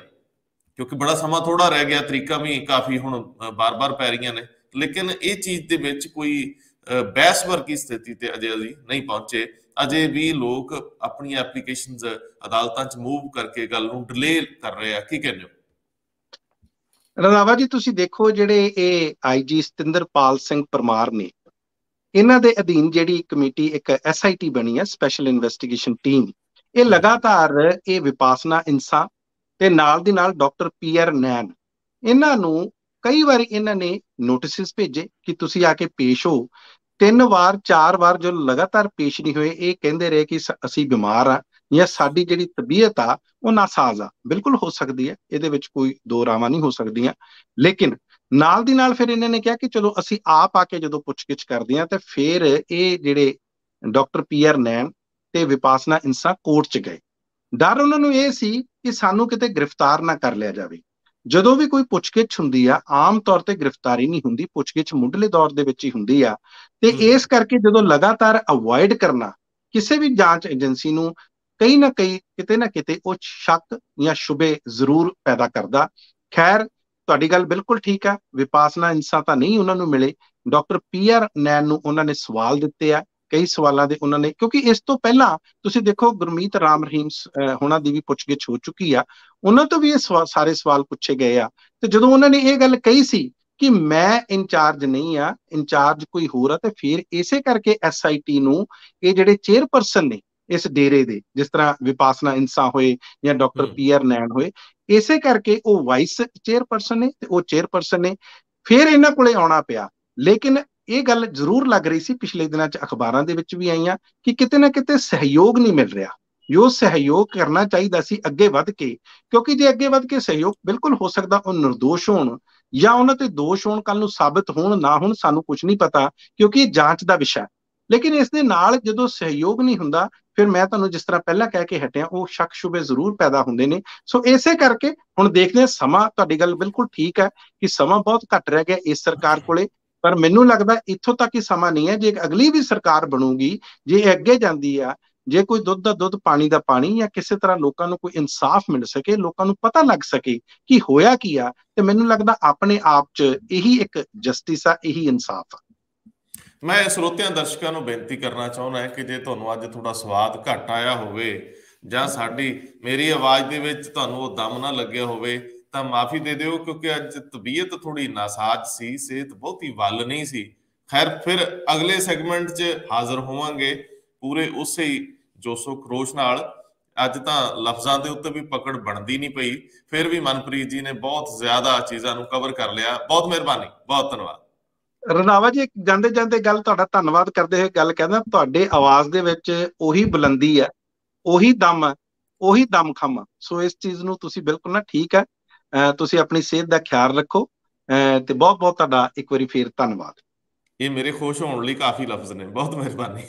ਕਿਉਂਕਿ ਬੜਾ ਸਮਾਂ ਥੋੜਾ ਰਹਿ ਗਿਆ, ਤਰੀਕਾਂ ਵੀ ਕਾਫੀ ਹੁਣ ਬਾਰ-ਬਾਰ ਪੈ ਰਹੀਆਂ ਨੇ। ਲੇਕਿਨ ਇਹ ਚੀਜ਼ ਦੇ ਵਿੱਚ ਕੋਈ ਬਹਿਸ ਵਰਗੀ ਸਥਿਤੀ ਤੇ ਅਜੇ ਅਸੀਂ ਨਹੀਂ ਪਹੁੰਚੇ। ਅਜੇ ਵੀ ਲੋਕ ਆਪਣੀਆਂ ਐਪਲੀਕੇਸ਼ਨਸ ਅਦਾਲਤਾਂ 'ਚ ਮੂਵ ਕਰਕੇ ਗੱਲ ਨੂੰ ਡਿਲੇ ਕਰ ਰਹੇ ਆ। ਕੀ ਕਹਿੰਦੇ ਹੋ ਰੰਧਾਵਾ ਜੀ? ਤੁਸੀਂ ਦੇਖੋ, ਜਿਹੜੇ ਇਹ ਆਈਜੀ ਸਤਿੰਦਰਪਾਲ ਸਿੰਘ ਪਰਮਾਰ ਨੇ, ਇਹਨਾਂ ਦੇ ਅਧੀਨ ਜਿਹੜੀ ਕਮੇਟੀ ਇੱਕ SIT ਬਣੀ ਹੈ, ਸਪੈਸ਼ਲ ਇਨਵੈਸਟੀਗੇਸ਼ਨ ਟੀਮ, ਇਹ ਲਗਾਤਾਰ ਇਹ ਵਿਪਾਸਨਾ ਇੰਸਾ ਤੇ ਨਾਲ ਦੀ ਨਾਲ ਡਾਕਟਰ PR ਨੈਨ, ਇਹਨਾਂ ਨੂੰ ਕਈ ਵਾਰੀ ਇਹਨਾਂ ਨੇ ਨੋਟਿਸਿਸ ਭੇਜੇ ਕਿ ਤੁਸੀਂ ਆ ਕੇ ਪੇਸ਼ ਹੋ। 3 ਵਾਰ 4 ਵਾਰ ਜੋ ਲਗਾਤਾਰ ਪੇਸ਼ ਨਹੀਂ ਹੋਏ, ਇਹ ਕਹਿੰਦੇ ਰਹੇ ਕਿ ਅਸੀਂ ਬਿਮਾਰ ਆ ਜਾਂ ਸਾਡੀ ਜਿਹੜੀ ਤਬੀਅਤ ਆ ਉਹ ਨਾਸਾਜ਼ ਆ। ਬਿਲਕੁਲ ਹੋ ਸਕਦੀ ਹੈ, ਇਹਦੇ ਵਿੱਚ ਕੋਈ ਦੋ ਰਾਵਾਂ ਨਹੀਂ ਹੋ ਸਕਦੀਆਂ। ਲੇਕਿਨ ਨਾਲ ਦੀ ਨਾਲ ਫਿਰ ਇਹਨਾਂ ਨੇ ਕਿਹਾ ਕਿ ਚਲੋ ਅਸੀਂ ਆਪ ਆ ਕੇ ਜਦੋਂ ਪੁੱਛਗਿੱਛ ਕਰਦੇ ਹਾਂ, ਤੇ ਫਿਰ ਇਹ ਜਿਹੜੇ ਡਾਕਟਰ PR ਨੈਨ ਤੇ ਵਿਪਾਸਨਾ ਇੰਸਾ ਕੋਰਟ 'ਚ ਗਏ। ਡਰ ਉਹਨਾਂ ਨੂੰ ਇਹ ਸੀ ਕਿ ਸਾਨੂੰ ਕਿਤੇ ਗ੍ਰਿਫਤਾਰ ਨਾ ਕਰ ਲਿਆ ਜਾਵੇ। ਜਦੋਂ ਵੀ ਕੋਈ ਪੁੱਛਗਿੱਛ ਹੁੰਦੀ ਆ, ਆਮ ਤੌਰ ਤੇ ਗ੍ਰਿਫਤਾਰੀ ਨਹੀਂ ਹੁੰਦੀ, ਪੁੱਛਗਿੱਛ ਮੁੱਢਲੇ ਦੌਰ ਦੇ ਵਿੱਚ ਹੀ ਹੁੰਦੀ ਆ। ਤੇ ਇਸ ਕਰਕੇ ਜਦੋਂ ਲਗਾਤਾਰ ਅਵੋਇਡ ਕਰਨਾ ਕਿਸੇ ਵੀ ਜਾਂਚ ਏਜੰਸੀ ਨੂੰ ਕਈ ਨਾ ਕਈ ਕਿਤੇ ਨਾ ਕਿਤੇ ਉਹ ਸ਼ੱਕ ਜਾਂ ਸ਼ੁਬੇ ਜ਼ਰੂਰ ਪੈਦਾ ਕਰਦਾ। ਖੈਰ, ਤੁਹਾਡੀ ਗੱਲ ਬਿਲਕੁਲ ਠੀਕ ਆ, ਵਿਪਾਸਨਾ ਇੰਸਾ ਤਾਂ ਨਹੀਂ ਉਹਨਾਂ ਨੂੰ ਮਿਲੇ। ਡਾਕਟਰ PR ਨੈਨ ਨੂੰ ਉਹਨਾਂ ਨੇ ਸਵਾਲ ਦਿੱਤੇ ਆ, ਕਈ ਸਵਾਲਾਂ ਦੇ ਉਹਨਾਂ ਨੇ, ਕਿਉਂਕਿ ਇਸ ਤੋਂ ਪਹਿਲਾਂ ਤੁਸੀਂ ਦੇਖੋ ਗੁਰਮੀਤ ਰਾਮ ਰਹੀਮ ਉਹਨਾਂ ਦੀ ਵੀ ਪੁੱਛਗਿੱਛ ਹੋ ਚੁੱਕੀ ਆ, ਉਹਨਾਂ ਤੋਂ ਵੀ ਇਹ ਸਾਰੇ ਸਵਾਲ ਪੁੱਛੇ ਗਏ ਆ। ਤੇ ਜਦੋਂ ਉਹਨਾਂ ਨੇ ਇਹ ਗੱਲ ਕਹੀ ਸੀ ਕਿ ਮੈਂ ਇੰਚਾਰਜ ਨਹੀਂ ਆ, ਇੰਚਾਰਜ ਕੋਈ ਹੋਰ ਆ, ਤੇ ਫਿਰ ਇਸੇ ਕਰਕੇ SIT ਨੂੰ ਇਹ ਜਿਹੜੇ ਚੇਅਰਪਰਸਨ ਨੇ ਇਸ ਡੇਰੇ ਦੇ, ਜਿਸ ਤਰ੍ਹਾਂ ਵਿਪਾਸਨਾ ਇੰਸਾ ਹੋਏ ਜਾਂ ਡਾਕਟਰ PR ਨੈਨ ਹੋਏ, ਇਸੇ ਕਰਕੇ ਉਹ ਵਾਈਸ ਚੇਅਰਪਰਸਨ ਨੇ ਤੇ ਉਹ ਚੇਅਰਪਰਸਨ ਨੇ, ਫਿਰ ਇਹਨਾਂ ਕੋਲੇ ਆਉਣਾ ਪਿਆ। ਲੇਕਿਨ ਇਹ ਗੱਲ ਜ਼ਰੂਰ ਲੱਗ ਰਹੀ ਸੀ, ਪਿਛਲੇ ਦਿਨਾਂ 'ਚ ਅਖਬਾਰਾਂ ਦੇ ਵਿੱਚ ਵੀ ਆਈਆਂ, ਕਿ ਕਿਤੇ ਨਾ ਕਿਤੇ ਸਹਿਯੋਗ ਨਹੀਂ ਮਿਲ ਰਿਹਾ। ਜੋ ਸਹਿਯੋਗ ਕਰਨਾ ਚਾਹੀਦਾ ਸੀ ਅੱਗੇ ਵੱਧ ਕੇ, ਕਿਉਂਕਿ ਜੇ ਅੱਗੇ ਵੱਧ ਕੇ ਸਹਿਯੋਗ, ਬਿਲਕੁਲ ਹੋ ਸਕਦਾ ਉਹ ਨਿਰਦੋਸ਼ ਹੋਣ ਜਾਂ ਉਹਨਾਂ ਤੇ ਦੋਸ਼ ਹੋਣ, ਕੱਲ ਨੂੰ ਸਾਬਤ ਹੋਣ ਨਾ ਹੋਣ, ਸਾਨੂੰ ਕੁਝ ਨਹੀਂ ਪਤਾ, ਕਿਉਂਕਿ ਇਹ ਜਾਂਚ ਦਾ ਵਿਸ਼ਾ ਹੈ। ਲੇਕਿਨ ਇਸ ਦੇ ਨਾਲ ਜਦੋਂ ਸਹਿਯੋਗ ਨਹੀਂ ਹੁੰਦਾ, ਫਿਰ ਮੈਂ ਤੁਹਾਨੂੰ ਜਿਸ ਤਰ੍ਹਾਂ ਪਹਿਲਾਂ ਕਹਿ ਕੇ ਹਟਿਆ, ਉਹ ਸ਼ੱਕ ਸ਼ੁਬੇ ਜ਼ਰੂਰ ਪੈਦਾ ਹੁੰਦੇ ਨੇ। ਸੋ ਇਸੇ ਕਰਕੇ ਹੁਣ ਦੇਖਦੇ ਹਾਂ। ਸਮਾਂ, ਤੁਹਾਡੀ ਗੱਲ ਬਿਲਕੁਲ ਠੀਕ ਹੈ ਕਿ ਸਮਾਂ ਬਹੁਤ ਘੱਟ ਰਹਿ ਗਿਆ ਇਸ ਸਰਕਾਰ ਕੋਲੇ, ਪਰ ਮੈਨੂੰ ਲੱਗਦਾ ਇੱਥੋਂ ਤੱਕ ਹੀ ਸਮਾਂ ਨਹੀਂ ਹੈ। ਜੇ ਅਗਲੀ ਵੀ ਸਰਕਾਰ ਬਣੂਗੀ, ਜੇ ਇਹ ਅੱਗੇ ਜਾਂਦੀ ਆ, ਜੇ ਕੋਈ ਦੁੱਧ ਦਾ ਦੁੱਧ ਪਾਣੀ ਦਾ ਪਾਣੀ, ਜਾਂ ਕਿਸੇ ਤਰ੍ਹਾਂ ਲੋਕਾਂ ਨੂੰ ਕੋਈ ਇਨਸਾਫ ਮਿਲ ਸਕੇ, ਲੋਕਾਂ ਨੂੰ ਪਤਾ ਲੱਗ ਸਕੇ ਕਿ ਹੋਇਆ ਕੀ ਆ, ਤੇ ਮੈਨੂੰ ਲੱਗਦਾ ਆਪਣੇ ਆਪ 'ਚ ਇਹੀ ਇੱਕ ਜਸਟਿਸ ਆ, ਇਹੀ ਇਨਸਾਫ ਆ। ਮੈਂ ਸਰੋਤਿਆਂ ਦਰਸ਼ਕਾਂ ਨੂੰ ਬੇਨਤੀ ਕਰਨਾ ਚਾਹੁੰਦਾ ਕਿ ਜੇ ਤੁਹਾਨੂੰ ਅੱਜ ਥੋੜਾ ਸਵਾਦ ਘੱਟ ਆਇਆ ਹੋਵੇ ਜਾਂ ਮੇਰੀ ਆਵਾਜ਼ ਦੇ ਵਿੱਚ ਤੁਹਾਨੂੰ ਉਹ ਦਮ ਨਾ ਲੱਗਿਆ ਹੋਵੇ, ਤਾਂ ਮਾਫੀ ਦੇ ਦਿਓ, ਕਿਉਂਕਿ ਅੱਜ ਤਬੀਅਤ ਥੋੜੀ ਨਾਸਾਜ਼ ਸੀ, ਸਿਹਤ ਬਹੁਤੀ ਵੱਲ ਨਹੀਂ ਸੀ। ਖੈਰ, ਫਿਰ ਅਗਲੇ ਸੈਗਮੈਂਟ 'ਚ ਹਾਜ਼ਰ ਹੋਵਾਂਗੇ ਪੂਰੇ ਉਸੇ ਹੀ ਜੋਸ਼ੋ ਖਰੋਸ਼ ਨਾਲ। ਅੱਜ ਤਾਂ ਲਫ਼ਜ਼ਾਂ ਦੇ ਉੱਤੇ ਵੀ ਪਕੜ ਬਣਦੀ ਨਹੀਂ ਪਈ, ਫਿਰ ਵੀ ਮਨਪ੍ਰੀਤ ਜੀ ਨੇ ਬਹੁਤ ਜ਼ਿਆਦਾ ਚੀਜ਼ਾਂ ਨੂੰ ਕਵਰ ਕਰ ਲਿਆ। ਬਹੁਤ ਮਿਹਰਬਾਨੀ, ਬਹੁਤ ਧੰਨਵਾਦ। ਰੰਧਾਵਾ ਜੀ, ਜਾਂਦੇ ਜਾਂਦੇ ਗੱਲ ਤੁਹਾਡਾ ਧੰਨਵਾਦ ਕਰਦੇ ਹੋਏ ਗੱਲ ਕਹਿੰਦਾ, ਤੁਹਾਡੇ ਆਵਾਜ਼ ਦੇ ਵਿੱਚ ਉਹੀ ਬੁਲੰਦੀ ਹੈ, ਉਹੀ ਦਮ ਹੈ, ਉਹੀ ਦਮਖਮ ਆ। ਸੋ ਇਸ ਚੀਜ਼ ਨੂੰ ਤੁਸੀਂ ਬਿਲਕੁਲ ਨਾ ਠੀਕ ਹੈ। ਤੁਸੀਂ ਆਪਣੀ ਸਿਹਤ ਦਾ ਖਿਆਲ ਰੱਖੋ, ਤੇ ਬਹੁਤ ਬਹੁਤ ਤੁਹਾਡਾ ਇੱਕ ਵਾਰੀ ਫੇਰ ਧੰਨਵਾਦ। ਇਹ ਮੇਰੇ ਖੁਸ਼ ਹੋਣ ਲਈ ਕਾਫੀ ਲਫ਼ਜ਼ ਨੇ। ਬਹੁਤ ਮਿਹਰਬਾਨੀ।